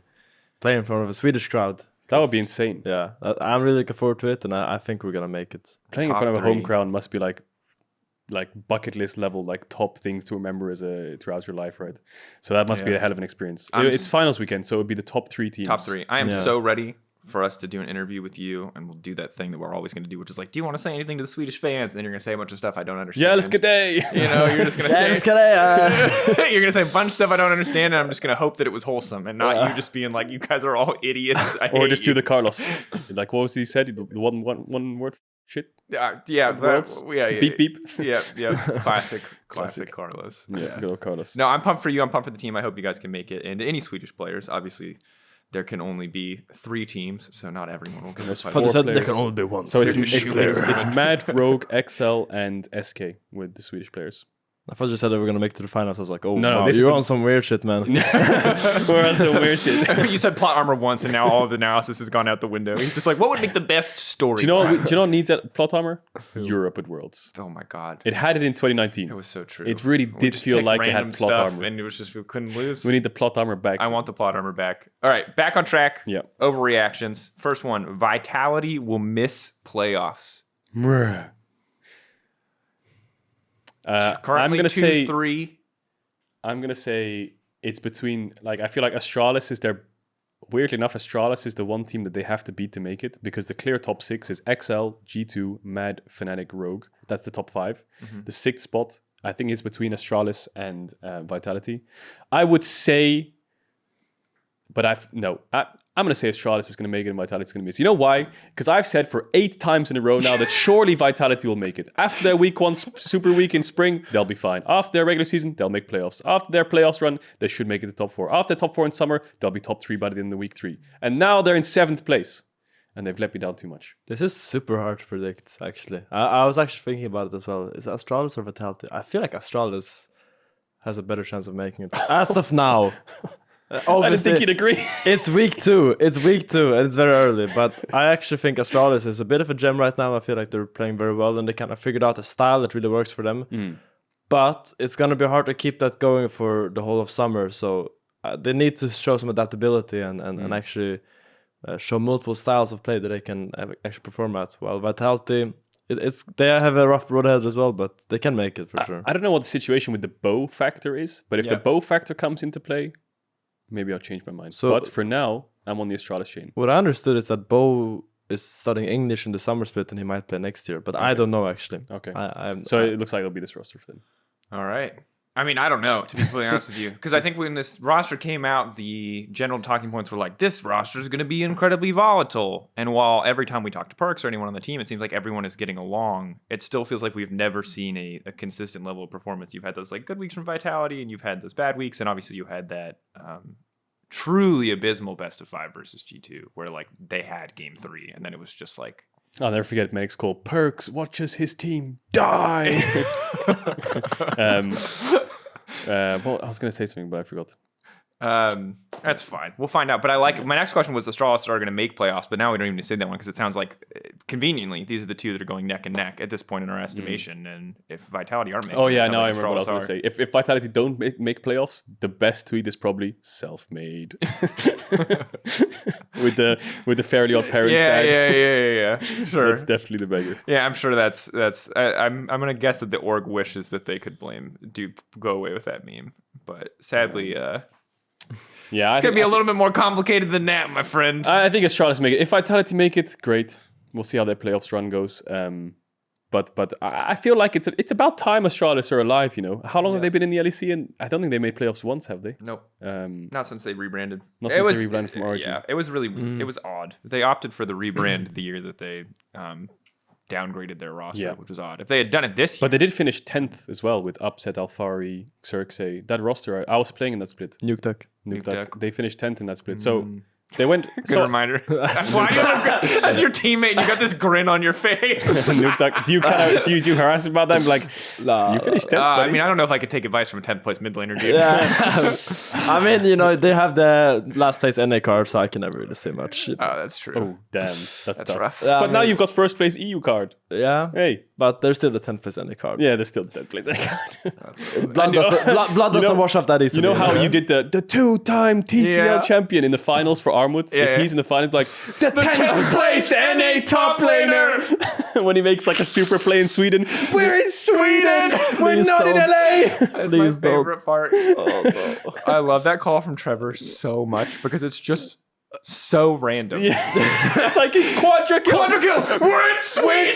Speaker 3: play in front of a Swedish crowd.
Speaker 2: That would be insane.
Speaker 3: Yeah, I'm really looking forward to it, and I think we're gonna make it.
Speaker 2: Playing in
Speaker 1: Top
Speaker 2: front of a home
Speaker 1: 3.
Speaker 2: crowd must be like bucket list level, like top things to remember throughout your life, right? So that must be a hell of an experience. It's finals weekend, so it would be the top 3 teams.
Speaker 1: Top 3. I am
Speaker 3: Yeah.
Speaker 1: so ready for us to do an interview with you, and we'll do that thing that we're always going to do, which is like, do you want to say anything to the Swedish fans? And then you're going to say a bunch of stuff I don't understand.
Speaker 2: Yeah, let's get day.
Speaker 1: You know, you're just going to say you're going to say a bunch of stuff I don't understand, and I'm just going to hope that it was wholesome and not you just being like, you guys are all idiots. I
Speaker 2: Or
Speaker 1: hate
Speaker 2: just
Speaker 1: you.
Speaker 2: do the Carlos. Like, what was he said? The one word shit?
Speaker 1: yeah,
Speaker 2: words?
Speaker 1: yeah,
Speaker 2: Beep, beep.
Speaker 1: yeah. Classic Carlos.
Speaker 2: Yeah, good old Carlos.
Speaker 1: No, I'm pumped for you. I'm pumped for the team. I hope you guys can make it. And any Swedish players, obviously, there can only be 3 teams, so not everyone will get this.
Speaker 2: Four
Speaker 3: But they said
Speaker 2: players.
Speaker 3: there can only be one.
Speaker 2: So it's
Speaker 1: Swedish
Speaker 2: Mad, Rogue, XL, and SK with the Swedish players.
Speaker 3: I thought you said they were gonna make it to the finals. I was like, oh,
Speaker 2: No,
Speaker 3: wow,
Speaker 2: this is
Speaker 3: you're
Speaker 2: the-
Speaker 3: on some weird shit, man.
Speaker 2: We're on some weird shit.
Speaker 1: You said plot armor once, and now all of the analysis has gone out the window. He's just like, what would make the best story?
Speaker 2: Do you know what needs that plot armor? Europe at Worlds.
Speaker 1: Oh my god,
Speaker 2: It had it in 2019.
Speaker 1: it was so true.
Speaker 2: It really
Speaker 1: We
Speaker 2: did
Speaker 1: just
Speaker 2: feel
Speaker 1: picked
Speaker 2: like it had
Speaker 1: random
Speaker 2: plot
Speaker 1: stuff,
Speaker 2: armor.
Speaker 1: and it was just we couldn't lose.
Speaker 2: We need the plot armor back.
Speaker 1: I want the plot armor back. All right, back on track.
Speaker 2: Yeah.
Speaker 1: Overreactions. First one: Vitality will miss playoffs. Currently,
Speaker 2: I'm gonna say
Speaker 1: 2-3.
Speaker 2: I'm gonna say it's between, like, I feel like Astralis is their, weirdly enough, Astralis is the one team that they have to beat to make it, because the clear top 6 is XL, G2, Mad, Fnatic, Rogue. That's the top 5. The 6th spot, I think, is between Astralis and Vitality. I would say, but I'm going to say Astralis is going to make it and Vitality is going to miss. You know why? Because I've said for 8 times in a row now that surely Vitality will make it. After their week 1 super week in spring, they'll be fine. After their regular season, they'll make playoffs. After their playoffs run, they should make it to top 4. After top 4 in summer, they'll be top 3 by the end of week 3. And now they're in 7th place. And they've let me down too much.
Speaker 3: This is super hard to predict, actually. I was actually thinking about it as well. Is it Astralis or Vitality? I feel like Astralis has a better chance of making it. As of now.
Speaker 2: I didn't
Speaker 3: Obviously,
Speaker 2: think you'd agree.
Speaker 3: it's week 2. It's week 2, and it's very early. But I actually think Astralis is a bit of a gem right now. I feel like they're playing very well, and they kind of figured out a style that really works for them. But it's going to be hard to keep that going for the whole of summer. So they need to show some adaptability and actually show multiple styles of play that they can actually perform at. While Vitality, they have a rough road ahead as well, but they can make it for sure.
Speaker 2: I don't know what the situation with the bow factor is, but if the bow factor comes into play, maybe I'll change my mind. But for now, I'm on the Astralis chain.
Speaker 3: What I understood is that Bo is studying English in the summer split and he might play next year, but I don't know actually.
Speaker 2: Okay.
Speaker 3: So
Speaker 2: It looks like it'll be this roster for them.
Speaker 1: All right. I mean, I don't know, to be completely honest with you. Because I think when this roster came out, the general talking points were like, this roster is going to be incredibly volatile. And while every time we talk to Perks or anyone on the team, it seems like everyone is getting along, it still feels like we've never seen a consistent level of performance. You've had those like good weeks from Vitality, and you've had those bad weeks, and obviously you had that truly abysmal best of 5 versus G2, where like they had game 3, and then it was just like
Speaker 2: I'll never forget Meg's call. Perks watches his team die. Well, I was going to say something, but I forgot.
Speaker 1: That's fine. We'll find out. But I like my next question was Astralis are going to make playoffs, but now we don't even need to say that one because it sounds like conveniently these are the two that are going neck and neck at this point in our estimation. And if Vitality are making,
Speaker 2: Oh yeah,
Speaker 1: it sounds
Speaker 2: now I
Speaker 1: like
Speaker 2: remember what I was going to say. If Vitality don't make playoffs, the best tweet is probably self-made with the Fairly Odd Parents tag.
Speaker 1: Yeah. Sure,
Speaker 2: That's definitely the beggar.
Speaker 1: yeah, I'm sure that's. I'm gonna guess that the org wishes that they could go away with that meme, but sadly,
Speaker 2: Yeah,
Speaker 1: it's gonna be a little bit more complicated than that, my friend.
Speaker 2: I think Astralis make it. If Vitality make it, great. We'll see how their playoffs run goes. But I feel like it's about time Astralis are alive. You know, how long have they been in the LEC? And I don't think they made playoffs once, have they?
Speaker 1: Nope. Not since they rebranded.
Speaker 2: Not since they rebranded from Origin.
Speaker 1: Yeah, it was really it was odd. They opted for the rebrand the year that they downgraded their roster, which was odd. If they had done it this year,
Speaker 2: But they did finish 10th as well with Upset, Alfari, Xerxes. That roster, I was playing in that split.
Speaker 3: Nuke Duck.
Speaker 2: Nuke. They finished 10th in that split. So they went.
Speaker 1: good reminder. As your teammate, and you got this grin on your face.
Speaker 2: Nuke Duck. Do you harass about them? Like, you finished 10th.
Speaker 1: I mean, I don't know if I could take advice from a 10th place mid laner, dude.
Speaker 3: Yeah. I mean, you know, they have the last place NA card, so I can never really say much.
Speaker 1: Oh, that's true.
Speaker 2: Oh, damn. That's tough.
Speaker 1: rough.
Speaker 3: Yeah,
Speaker 2: But now you've got first place EU card.
Speaker 3: Yeah.
Speaker 2: Hey.
Speaker 3: But there's still the 10th place NA card.
Speaker 2: Yeah, there's still 10th place card.
Speaker 3: Blood doesn't wash up that easily.
Speaker 2: You know how you did the two-time TCL
Speaker 1: Yeah.
Speaker 2: champion in the finals for Armut?
Speaker 1: Yeah,
Speaker 2: If he's in the finals, like, the 10th place NA top laner! When he makes like a super play in Sweden. We're in Sweden! We're
Speaker 3: Please
Speaker 2: not in
Speaker 3: don't.
Speaker 2: LA!
Speaker 1: That's
Speaker 3: Please
Speaker 1: my favorite
Speaker 3: don't.
Speaker 1: part.
Speaker 3: Oh, no.
Speaker 1: I love that call from Trevor so much because it's just so random.
Speaker 2: Yeah. It's like it's quadra kill.
Speaker 1: We're in Sweden!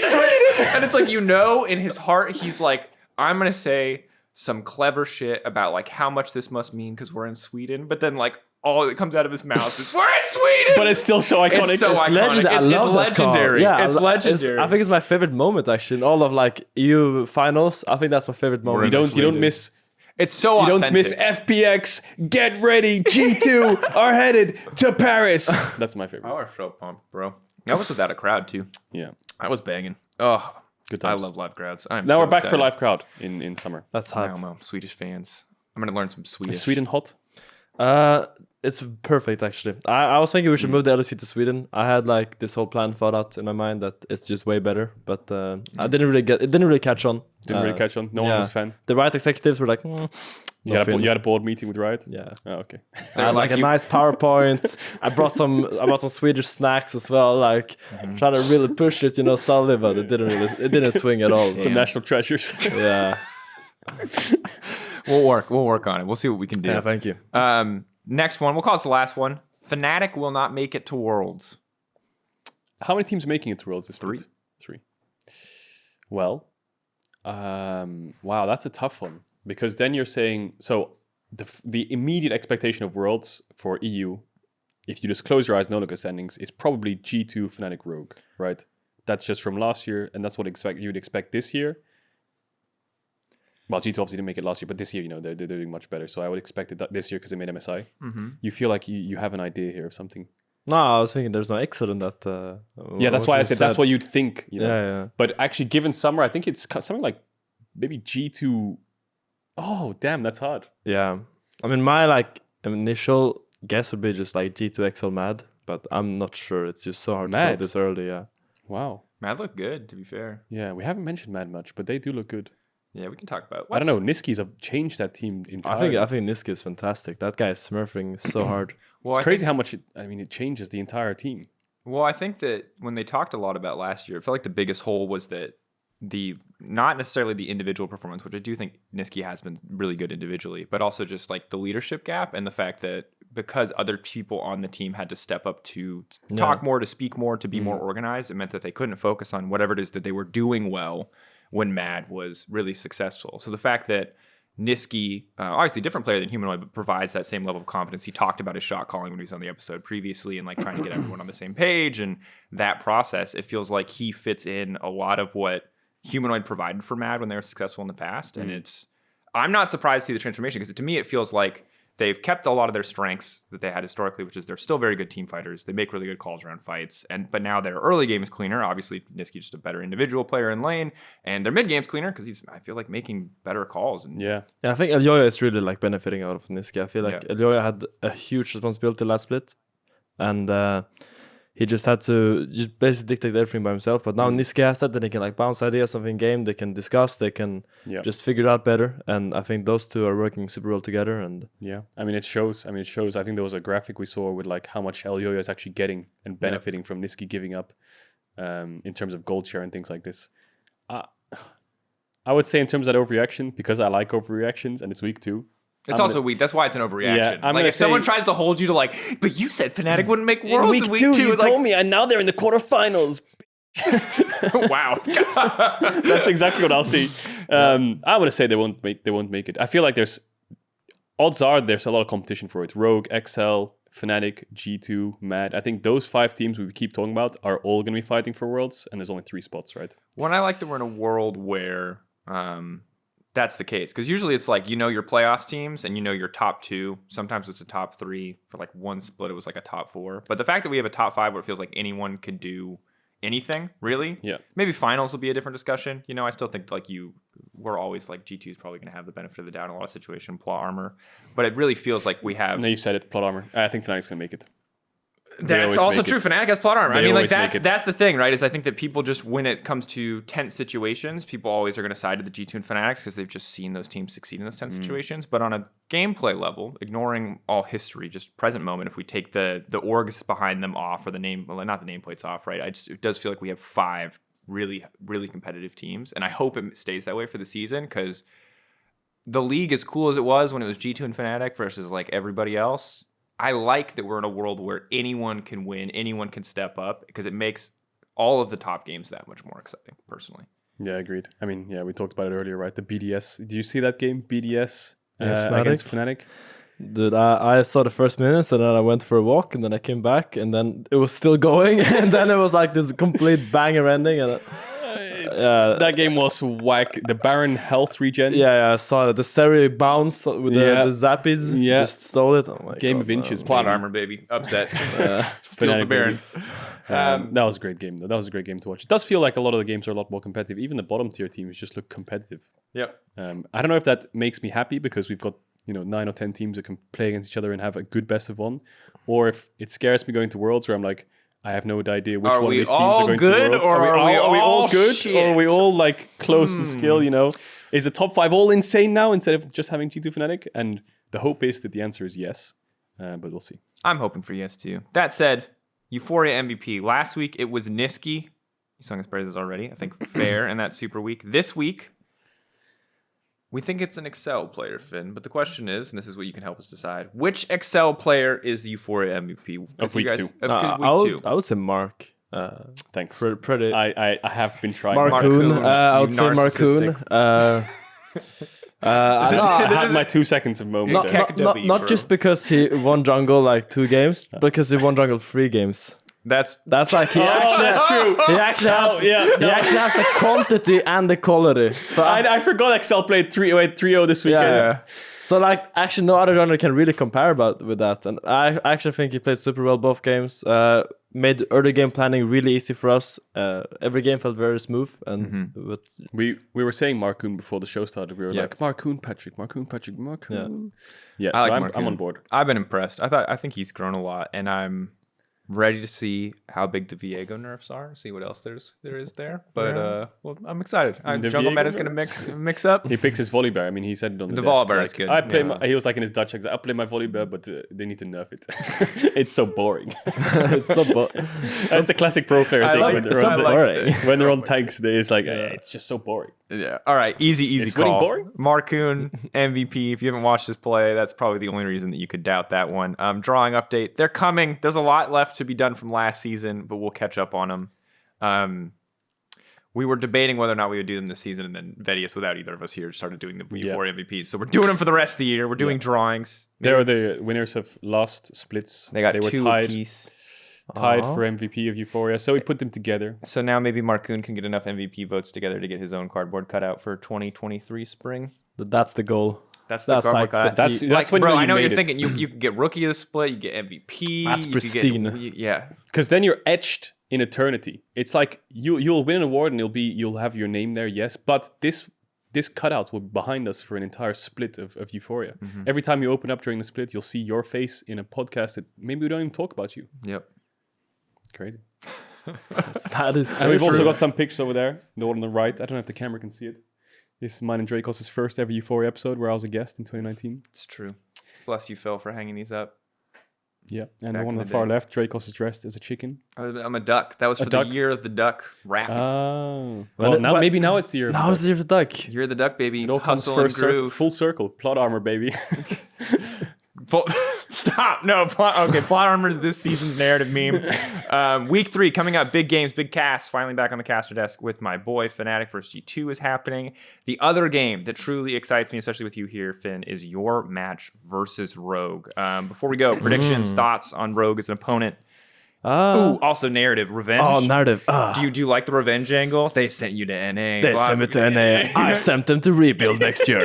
Speaker 1: And it's like, you know, in his heart, he's like, I'm going to say some clever shit about like how much this must mean because we're in Sweden. But then like all that comes out of his mouth is, we're in Sweden!
Speaker 2: But it's still so iconic.
Speaker 1: It's so iconic.
Speaker 3: Legendary. I love that call.
Speaker 1: legendary.
Speaker 3: Yeah,
Speaker 1: It's legendary.
Speaker 3: I think it's my favorite moment actually in all of like EU finals. I think that's my favorite moment.
Speaker 2: You don't miss.
Speaker 1: It's so
Speaker 2: You
Speaker 1: authentic.
Speaker 2: don't miss FPX. Get ready. G2 are headed to Paris. That's my favorite.
Speaker 1: I was so pumped, bro. I was without a crowd too.
Speaker 2: Yeah.
Speaker 1: I was banging. Oh,
Speaker 2: Good
Speaker 1: I
Speaker 2: times.
Speaker 1: love live crowds.
Speaker 2: Now we're back for live crowd in summer.
Speaker 3: That's hype.
Speaker 1: Wow, Swedish fans. I'm gonna learn some Swedish.
Speaker 2: Is Sweden hot?
Speaker 3: It's perfect actually. I was thinking we should move the LEC to Sweden. I had like this whole plan thought out in my mind that it's just way better, but I didn't really catch on.
Speaker 2: Didn't really catch on. No one was a fan.
Speaker 3: The Riot executives were like,
Speaker 2: You had a board meeting with Riot?
Speaker 3: yeah.
Speaker 2: Oh, okay.
Speaker 3: I had like a nice PowerPoint. I brought some Swedish snacks as well, like trying to really push it, you know, solidly, but it didn't swing at all.
Speaker 2: Some national treasures.
Speaker 3: Yeah.
Speaker 1: We'll work on it. We'll see what we can do.
Speaker 3: Yeah, thank you.
Speaker 1: Next one, we'll call this the last one. Fnatic will not make it to Worlds.
Speaker 2: How many teams making it to Worlds this
Speaker 1: Three.
Speaker 2: Three. Well, wow, that's a tough one. Because then you're saying, so the immediate expectation of Worlds for EU, if you just close your eyes, no look at standings, is probably G2 Fnatic Rogue, right? That's just from last year, and that's what you'd expect this year. Well, G2 obviously didn't make it last year, but this year, you know, they're doing much better. So I would expect it this year because they made MSI.
Speaker 1: Mm-hmm.
Speaker 2: You feel like you have an idea here of something.
Speaker 3: No, I was thinking there's no Excel in that.
Speaker 2: Yeah, that's why I said that's what you'd think. You know?
Speaker 3: Yeah.
Speaker 2: But actually, given Summer, I think it's something like maybe G2. Oh, damn, that's hard.
Speaker 3: Yeah. I mean, my like initial guess would be just like G2 XL Mad, but I'm not sure. It's just so hard to tell this early. Yeah.
Speaker 2: Wow.
Speaker 1: Mad look good, to be fair.
Speaker 2: Yeah, we haven't mentioned Mad much, but they do look good.
Speaker 1: Yeah, we can talk about.
Speaker 2: I don't know. Niski's have changed that team entirely.
Speaker 3: I think Niski is fantastic. That guy is smurfing so hard.
Speaker 1: Well,
Speaker 2: it's crazy how much it changes the entire team.
Speaker 1: Well, I think that when they talked a lot about last year, it felt like the biggest hole was that not necessarily the individual performance, which I do think Niski has been really good individually, but also just like the leadership gap and the fact that because other people on the team had to step up to talk more, to speak more, to be more organized, it meant that they couldn't focus on whatever it is that they were doing well when Mad was really successful. So the fact that Niski, obviously a different player than Humanoid, but provides that same level of confidence. He talked about his shot calling when he was on the episode previously and like trying to get everyone on the same page and that process. It feels like he fits in a lot of what Humanoid provided for Mad when they were successful in the past. And I'm not surprised to see the transformation because to me, it feels like they've kept a lot of their strengths that they had historically, which is they're still very good team fighters. They make really good calls around fights, but now their early game is cleaner. Obviously, Nisqy's just a better individual player in lane, and their mid game's cleaner because he's, I feel like, making better calls. And
Speaker 2: Yeah.
Speaker 3: Yeah, I think Elyoya is really like benefiting out of Nisqy. I feel like Elyoya had a huge responsibility last split, and he just had to just basically dictate everything by himself. But now Nisqy has that, then he can like bounce ideas of in game. They can discuss. They can just figure it out better. And I think those two are working super well together. And
Speaker 2: yeah, I mean it shows. I think there was a graphic we saw with like how much Elyoya is actually getting and benefiting from Nisqy giving up, in terms of gold share and things like this. I would say in terms of that overreaction, because I like overreactions and it's week 2.
Speaker 1: it's also weak. That's why it's an overreaction.
Speaker 2: Yeah,
Speaker 1: like if someone tries to hold you to like, but you said Fnatic wouldn't make worlds in week 2.
Speaker 2: You
Speaker 1: It's
Speaker 2: told
Speaker 1: like,
Speaker 2: me, and now they're in the quarterfinals.
Speaker 1: wow.
Speaker 2: That's exactly what I'll see. I would say they won't make it. I feel like odds are there's a lot of competition for it. Rogue, XL, Fnatic, G2, Mad. I think those 5 teams we keep talking about are all going to be fighting for worlds, and there's only 3 spots, right?
Speaker 1: When I like that we're in a world where that's the case, because usually it's like your playoffs teams and your top 2. Sometimes it's a top 3. For like one split, it was like a top 4. But the fact that we have a top 5 where it feels like anyone can do anything, really.
Speaker 2: Yeah.
Speaker 1: Maybe finals will be a different discussion. I still think like we're always like G2 is probably going to have the benefit of the doubt in a lot of situations, plot armor. But it really feels like we have.
Speaker 2: No, you said it, plot armor. I think Fnatic's going to make it.
Speaker 1: That's also true. Fnatic has plot armor. I mean, like
Speaker 2: always make it.
Speaker 1: that's the thing, right? Is I think that people just, when it comes to tense situations, people always are going to side to the G2 and Fnatic because they've just seen those teams succeed in those tense situations. But on a gameplay level, ignoring all history, just present moment, if we take the orgs behind them off, or not the nameplates off, right? It does feel like we have 5 really, really competitive teams, and I hope it stays that way for the season, because the league, as cool as it was when it was G2 and Fnatic versus like everybody else, I like that we're in a world where anyone can win, anyone can step up, because it makes all of the top games that much more exciting, personally.
Speaker 2: Yeah, agreed. I mean, yeah, we talked about it earlier, right? The BDS. Do you see that game, BDS
Speaker 3: Fnatic?
Speaker 2: against Fnatic?
Speaker 3: dude, I saw the first minutes, and then I went for a walk, and then I came back, and then it was still going, and then it was like this complete banger ending, and
Speaker 2: that game was whack. The Baron health regen.
Speaker 3: yeah, I saw that. The Seri bounce with the zappies, just stole it. Oh my
Speaker 2: Game
Speaker 3: God,
Speaker 2: of inches.
Speaker 1: Plot armor, baby. Upset. Steals the
Speaker 2: Fnatic,
Speaker 1: Baron.
Speaker 2: That was a great game, though. That was a great game to watch. It does feel like a lot of the games are a lot more competitive. Even the bottom tier teams just look competitive.
Speaker 1: Yep.
Speaker 2: I don't know if that makes me happy because we've got 9 or 10 teams that can play against each other and have a good best of 1, or if it scares me going to Worlds where I'm like, I have no idea which one of these teams are going to Worlds. Are we all good,
Speaker 1: shit?
Speaker 2: or are we all like close in skill? Is the top 5 all insane now instead of just having G2 Fnatic? And the hope is that the answer is yes, but we'll see.
Speaker 1: I'm hoping for yes too. That said, EUphoria MVP. Last week it was Nisqy. You sung his praises already. I think fair in that super week. This week, we think it's an Excel player, Finn. But the question is, and this is what you can help us decide, which Excel player is the EUphoria MVP
Speaker 2: Of week 2?
Speaker 3: I would say Mark.
Speaker 2: Thanks.
Speaker 3: Pretty.
Speaker 2: I have been trying.
Speaker 3: Marcoon. I would say Marcoon.
Speaker 2: I have my 2 seconds of moment.
Speaker 3: Not just because he won jungle like 2 games, because he won jungle 3 games. That's like
Speaker 2: that's true.
Speaker 3: He actually has the quantity and the quality. So
Speaker 2: I forgot Excel played 3-0 this weekend.
Speaker 3: Yeah. So like actually no other genre can really compare with that. And I actually think he played super well both games. Made early game planning really easy for us. Every game felt very smooth. And
Speaker 2: we were saying Marcoon before the show started. We were like Marcoon Patrick. Yeah,
Speaker 1: I
Speaker 2: so
Speaker 1: like
Speaker 2: I'm on board.
Speaker 1: I've been impressed. I think he's grown a lot, and I'm ready to see how big the Viego nerfs are, see what else there is there. But well, I'm excited. Jungle meta's gonna mix up.
Speaker 2: He picks his Volibear. I mean, he said it on the
Speaker 1: Volibear
Speaker 2: desk.
Speaker 1: is good.
Speaker 2: I play. He was like in his Dutch accent. I play my Volibear, but they need to nerf it. It's so boring.
Speaker 3: it's so boring.
Speaker 2: That's the classic pro player thing when they're on tanks. It's like it's just so boring.
Speaker 1: Yeah. All right. Easy
Speaker 2: Is
Speaker 1: call.
Speaker 2: winning boring?
Speaker 1: Marcoon MVP. If you haven't watched this play, that's probably the only reason that you could doubt that one. Drawing update. They're coming. There's a lot left to be done from last season, but we'll catch up on them. We were debating whether or not we would do them this season, and then Vedi, without either of us here, started doing the EUphoria MVPs. So we're doing them for the rest of the year. We're doing drawings.
Speaker 2: They're the winners of last splits.
Speaker 1: They were
Speaker 2: 2
Speaker 1: tied. Apiece.
Speaker 2: Tied for MVP of EUphoria, so we put them together.
Speaker 1: So now maybe Marcoon can get enough MVP votes together to get his own cardboard cutout for 2023 spring.
Speaker 3: That's the goal.
Speaker 1: That's the karma
Speaker 3: like
Speaker 1: cut.
Speaker 2: That's when
Speaker 1: bro.
Speaker 2: you
Speaker 1: I know what
Speaker 2: made
Speaker 1: you're
Speaker 2: it.
Speaker 1: thinking. You can get rookie of the split. You get MVP.
Speaker 3: That's
Speaker 1: you
Speaker 3: pristine.
Speaker 1: Could get, yeah.
Speaker 2: Because then you're etched in eternity. It's like you'll win an award and you'll have your name there, yes. But this cutout will be behind us for an entire split of Euphoria. Every time you open up during the split, you'll see your face in a podcast that maybe we don't even talk about you.
Speaker 1: Yep.
Speaker 2: Crazy.
Speaker 3: That is crazy.
Speaker 2: And we've also got some pictures over there. The one on the right. I don't know if the camera can see it. This is mine and Drakos' first ever Euphoria episode where I was a guest in 2019.
Speaker 1: It's true. Bless you, Phil, for hanging these up.
Speaker 2: Yeah. And
Speaker 1: Back
Speaker 2: the one
Speaker 1: in
Speaker 2: on
Speaker 1: the
Speaker 2: the far
Speaker 1: day.
Speaker 2: left, Drakos is dressed as a chicken.
Speaker 1: I'm a duck. That was
Speaker 2: A
Speaker 1: for
Speaker 2: duck?
Speaker 1: the year of the duck rap.
Speaker 2: Oh.
Speaker 3: Well,
Speaker 2: Well,
Speaker 3: well,
Speaker 2: maybe now it's the year. of the
Speaker 3: Now
Speaker 2: duck.
Speaker 3: it's the duck.
Speaker 1: You're the duck, baby.
Speaker 2: It all comes
Speaker 1: Hustle and
Speaker 2: first circle,
Speaker 1: groove.
Speaker 2: full circle. Plot armor, baby.
Speaker 1: Stop. No. Plot armor is this season's narrative meme. Week 3 coming up. Big games, big cast. Finally back on the caster desk with my boy. Fnatic vs G2 is happening. The other game that truly excites me, especially with you here, Finn, is your match versus Rogue. Before we go, predictions, thoughts on Rogue as an opponent. Ooh, also narrative, revenge.
Speaker 3: Oh, narrative.
Speaker 1: Do you like the revenge angle? They sent you to NA.
Speaker 3: They sent me to NA. I sent them to rebuild next year.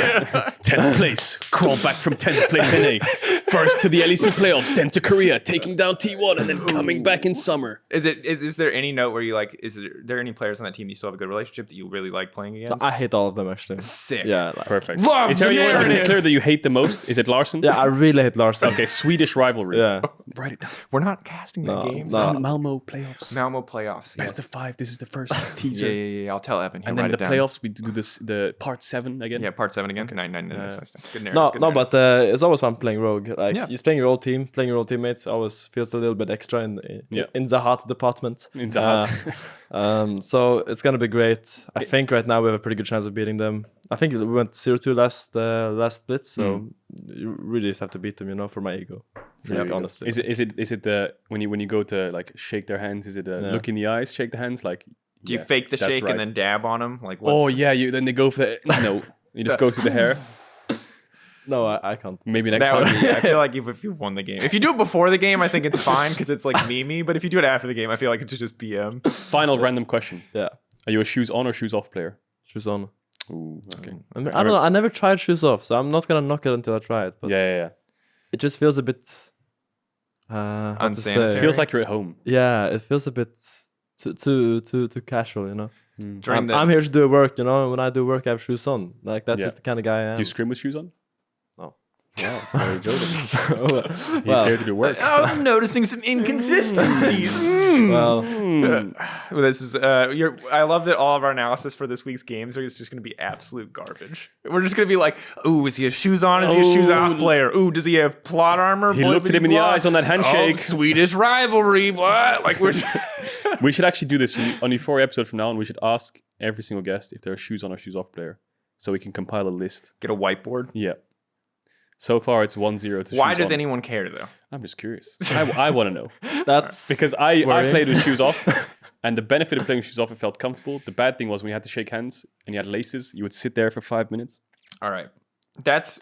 Speaker 2: 10th place. Crawl back from 10th place NA. First to the LEC playoffs, then to Korea, taking down T1, and then coming back in summer.
Speaker 1: Is there any note where you like? Is there any players on that team that you still have a good relationship that you really like playing against?
Speaker 3: I hate all of them actually.
Speaker 1: Sick.
Speaker 3: Yeah, like,
Speaker 2: Perfect.
Speaker 1: Love
Speaker 2: Is there
Speaker 1: the
Speaker 2: anyone in
Speaker 1: narrative.
Speaker 2: particular that you hate the most? Is it Larson?
Speaker 3: yeah, I really hate Larson.
Speaker 2: Okay, Swedish rivalry.
Speaker 3: Yeah.
Speaker 2: Write it down.
Speaker 1: We're not casting that game.
Speaker 3: no.
Speaker 2: Malmo playoffs.
Speaker 1: Malmo playoffs.
Speaker 2: Best of 5. This is the first
Speaker 1: Yeah,
Speaker 2: teaser.
Speaker 1: yeah. I'll tell Evan. He'll
Speaker 2: And then
Speaker 1: write
Speaker 2: the
Speaker 1: it down.
Speaker 2: playoffs, we do the part 7 again.
Speaker 1: Yeah, part 7 again. Nine. Nice. Good narrative.
Speaker 3: No,
Speaker 1: good
Speaker 3: no,
Speaker 1: narrative.
Speaker 3: but it's always fun playing Rogue. Like
Speaker 1: Yeah.
Speaker 3: you're playing your old team, playing your old teammates. Always feels a little bit extra in the hot department.
Speaker 2: In the hot.
Speaker 3: So it's gonna be great. I think right now we have a pretty good chance of beating them. I think we went 0-2 last split, so you really just have to beat them, for my ego.
Speaker 2: Really good.
Speaker 3: Honestly.
Speaker 2: Is it the when you go to like shake their hands? Is it a look in the eyes, shake the hands? Like,
Speaker 1: Do you fake the
Speaker 2: that's
Speaker 1: shake
Speaker 2: right.
Speaker 1: and then dab on them? Like,
Speaker 2: Oh
Speaker 1: what's,
Speaker 2: yeah, then they go for the no. You just go through the hair.
Speaker 3: No, I can't.
Speaker 2: Maybe next
Speaker 1: that
Speaker 2: time.
Speaker 1: would be, I feel like if you won the game. If you do it before the game, I think it's fine because it's like meme. But if you do it after the game, I feel like it's just PM.
Speaker 2: Final random question:
Speaker 3: Yeah,
Speaker 2: Are you a shoes on or shoes off player?
Speaker 3: shoes on.
Speaker 2: Ooh, okay.
Speaker 3: I don't know. I never tried shoes off, so I'm not gonna knock it until I try it. But
Speaker 2: Yeah.
Speaker 3: it just feels a bit. How to say?
Speaker 1: Unsanitary.
Speaker 2: It feels like you're at home.
Speaker 3: Yeah, it feels a bit too casual,
Speaker 1: During the
Speaker 3: I'm here to do work, When I do work, I have shoes on. Like that's
Speaker 2: Yeah.
Speaker 3: just the kind of guy I am.
Speaker 2: Do you scrim with shoes on?
Speaker 3: No.
Speaker 2: Wow, very joking. He's
Speaker 3: well,
Speaker 2: here to do work.
Speaker 1: I'm noticing some inconsistencies.
Speaker 3: well,
Speaker 1: Well, this is I love that all of our analysis for this week's games is just going to be absolute garbage. We're just going to be like, ooh, is he a shoes on? Is he a shoes off player? Ooh, does he have plot armor?
Speaker 2: He looked at him in the eyes on that handshake.
Speaker 1: Oh, Swedish rivalry. What? Like we're
Speaker 2: We should actually do this on the Euphoria episode from now on. We should ask every single guest if they're a shoes on or shoes off player, so we can compile a list.
Speaker 1: get a whiteboard.
Speaker 2: Yeah. So far, it's 1-0 to
Speaker 1: Why
Speaker 2: shoes
Speaker 1: does
Speaker 2: on.
Speaker 1: anyone care though?
Speaker 2: I'm just curious. I want to know.
Speaker 3: that's
Speaker 2: Because I
Speaker 3: worrying.
Speaker 2: played with shoes off, and the benefit of playing with shoes off, it felt comfortable. The bad thing was when you had to shake hands and you had laces, you would sit there for 5 minutes.
Speaker 1: All right, that's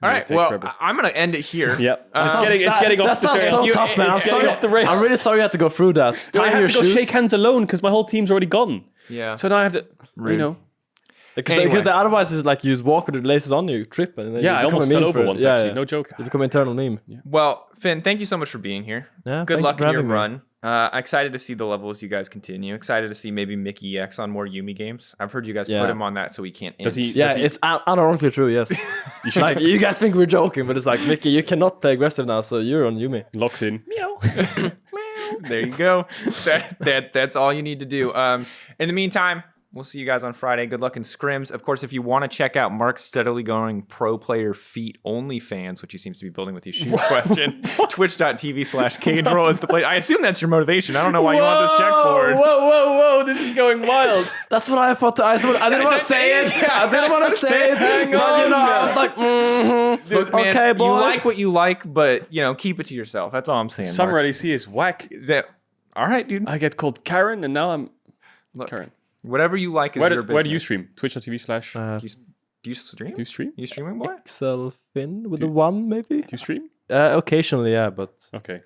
Speaker 1: all
Speaker 2: Yeah,
Speaker 1: right.
Speaker 2: take
Speaker 1: Well,
Speaker 2: forever.
Speaker 1: I'm gonna end it here.
Speaker 2: Yep.
Speaker 1: Uh,
Speaker 2: It's getting off the
Speaker 3: That sounds
Speaker 2: turn.
Speaker 3: so tough, man. I'm
Speaker 2: It's getting
Speaker 3: sorry.
Speaker 2: off the rails.
Speaker 3: I'm really sorry you had to go through that.
Speaker 2: I have to go shake hands alone because my whole team's already gone.
Speaker 1: Yeah.
Speaker 2: So now I have to,
Speaker 1: Rude.
Speaker 3: Because
Speaker 1: Anyway.
Speaker 3: otherwise it's like you just walk with the laces on, you trip, and then
Speaker 2: Yeah,
Speaker 3: you
Speaker 2: I
Speaker 3: become
Speaker 2: almost
Speaker 3: a meme
Speaker 2: fell over
Speaker 3: for it.
Speaker 2: once,
Speaker 3: Yeah,
Speaker 2: actually.
Speaker 3: yeah.
Speaker 2: No joke.
Speaker 3: You become an eternal meme.
Speaker 1: Well, Finn, thank you so much for being here.
Speaker 3: Yeah,
Speaker 1: Good
Speaker 3: thank
Speaker 1: luck
Speaker 3: you for
Speaker 1: in your
Speaker 3: having me.
Speaker 1: run. Excited to see the levels you guys continue. Excited to see maybe Mickey EX on more Yumi games. I've heard you guys
Speaker 3: Yeah.
Speaker 1: put him on that so he can't.
Speaker 2: Does he?
Speaker 3: Yeah,
Speaker 2: does he-
Speaker 3: it's unironically true. Yes, like you guys think we're joking, but it's like Mickey, you cannot play aggressive now, so you're on Yumi.
Speaker 2: locked in.
Speaker 1: There you go. That's all you need to do. In the meantime, we'll see you guys on Friday. Good luck in scrims. Of course, if you want to check out Mark's steadily going pro player feet only fans, which he seems to be building with his shoes question, twitch.tv/Caedrel is the place. I assume that's your motivation. I don't know why you want this checkboard.
Speaker 2: Whoa! This is going wild.
Speaker 3: That's what I thought. I didn't want to say it.
Speaker 1: Yeah,
Speaker 3: I didn't want to say it.
Speaker 1: Hang
Speaker 3: But,
Speaker 1: on.
Speaker 3: I was like,
Speaker 1: Look, man,
Speaker 3: okay, boy.
Speaker 1: you like what you like, but keep it to yourself. That's all I'm saying.
Speaker 2: Summer
Speaker 1: Mark.
Speaker 2: LEC is whack.
Speaker 1: Is that all right, dude?
Speaker 2: I get called Karen, and now I'm
Speaker 1: Look,
Speaker 2: Karen.
Speaker 1: whatever you like is
Speaker 2: Where
Speaker 1: your
Speaker 2: do you
Speaker 1: business.
Speaker 2: stream? Twitch.tv/
Speaker 1: Do you stream?
Speaker 2: Do you stream?
Speaker 1: You streaming, boy?
Speaker 3: Excel Finn with the one, maybe.
Speaker 2: Do you stream?
Speaker 3: Occasionally, yeah, but
Speaker 2: Okay.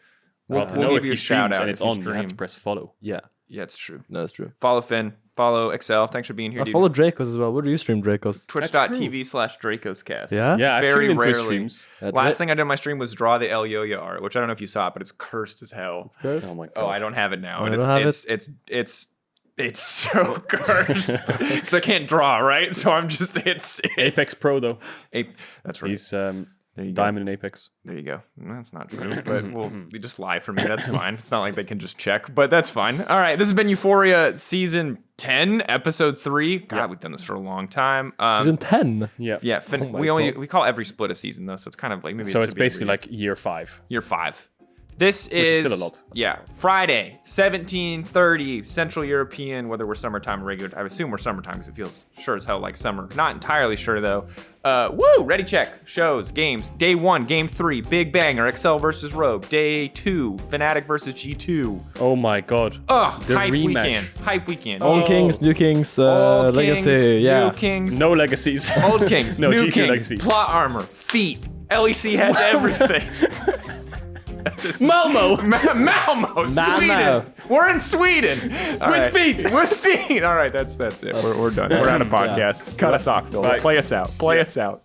Speaker 1: We'll
Speaker 2: Well, to
Speaker 1: give
Speaker 2: know if
Speaker 1: you
Speaker 2: he
Speaker 1: a shout
Speaker 2: streams
Speaker 1: out
Speaker 2: and
Speaker 1: if
Speaker 2: it's
Speaker 1: you
Speaker 2: on, you have
Speaker 1: stream.
Speaker 2: to press follow.
Speaker 3: yeah,
Speaker 1: Yeah, it's true.
Speaker 3: no, it's true.
Speaker 1: Follow Finn. Follow Excel. Thanks for being here,
Speaker 3: I
Speaker 1: dude.
Speaker 3: follow Drakos as well. Where do you stream Drakos?
Speaker 1: Twitch.tv/DrakosCast.
Speaker 3: Yeah?
Speaker 2: Yeah, I've
Speaker 1: Very
Speaker 2: tuned into his
Speaker 1: rarely.
Speaker 2: streams.
Speaker 1: Last thing I did on my stream was draw the El Yo-Yo art, which I don't know if you saw it, but it's cursed as hell.
Speaker 2: Oh my god.
Speaker 1: Oh, I don't have it now.
Speaker 3: Oh,
Speaker 1: and
Speaker 3: you don't have
Speaker 1: it's so cursed because I can't draw, right? So I'm just it's
Speaker 2: Apex Pro though.
Speaker 1: That's right.
Speaker 2: He's
Speaker 1: There you go.
Speaker 2: diamond in Apex.
Speaker 1: There you go. That's not true, but you just lie for me. That's fine. It's not like they can just check, but that's fine. All right, this has been Euphoria season 10, episode 3. God, we've done this for a long time.
Speaker 3: Season 10.
Speaker 2: Yeah.
Speaker 1: Yeah,
Speaker 3: God.
Speaker 1: we call every split a season though, so it's kind of like maybe
Speaker 2: So
Speaker 1: it
Speaker 2: it's
Speaker 1: should be
Speaker 2: basically like year 5.
Speaker 1: year 5. This
Speaker 2: is still a lot.
Speaker 1: Yeah, Friday, 17:30 Central European. Whether we're summertime or regular, I assume we're summertime because it feels sure as hell like summer. Not entirely sure though. Ready check shows games. Day 1, game 3, Big Banger, Excel versus Rogue. Day 2, Fnatic versus G2.
Speaker 2: Oh my god.
Speaker 1: The hype
Speaker 2: rematch.
Speaker 1: weekend. Hype weekend.
Speaker 3: Old Kings, New Kings,
Speaker 1: Old
Speaker 3: Legacy.
Speaker 1: Kings,
Speaker 3: Yeah.
Speaker 1: New Kings.
Speaker 2: No legacies.
Speaker 1: Old Kings,
Speaker 2: No,
Speaker 1: New
Speaker 2: G2
Speaker 1: Kings,
Speaker 2: legacy.
Speaker 1: plot armor, feet. LEC has everything.
Speaker 2: Malmo.
Speaker 1: Malmo, Sweden. We're in Sweden.
Speaker 2: With feet.
Speaker 1: With feet. All right, that's it. We're done. We're out of podcast. Cut us off, Phil.
Speaker 2: Bye.
Speaker 1: Play us out. Play us out.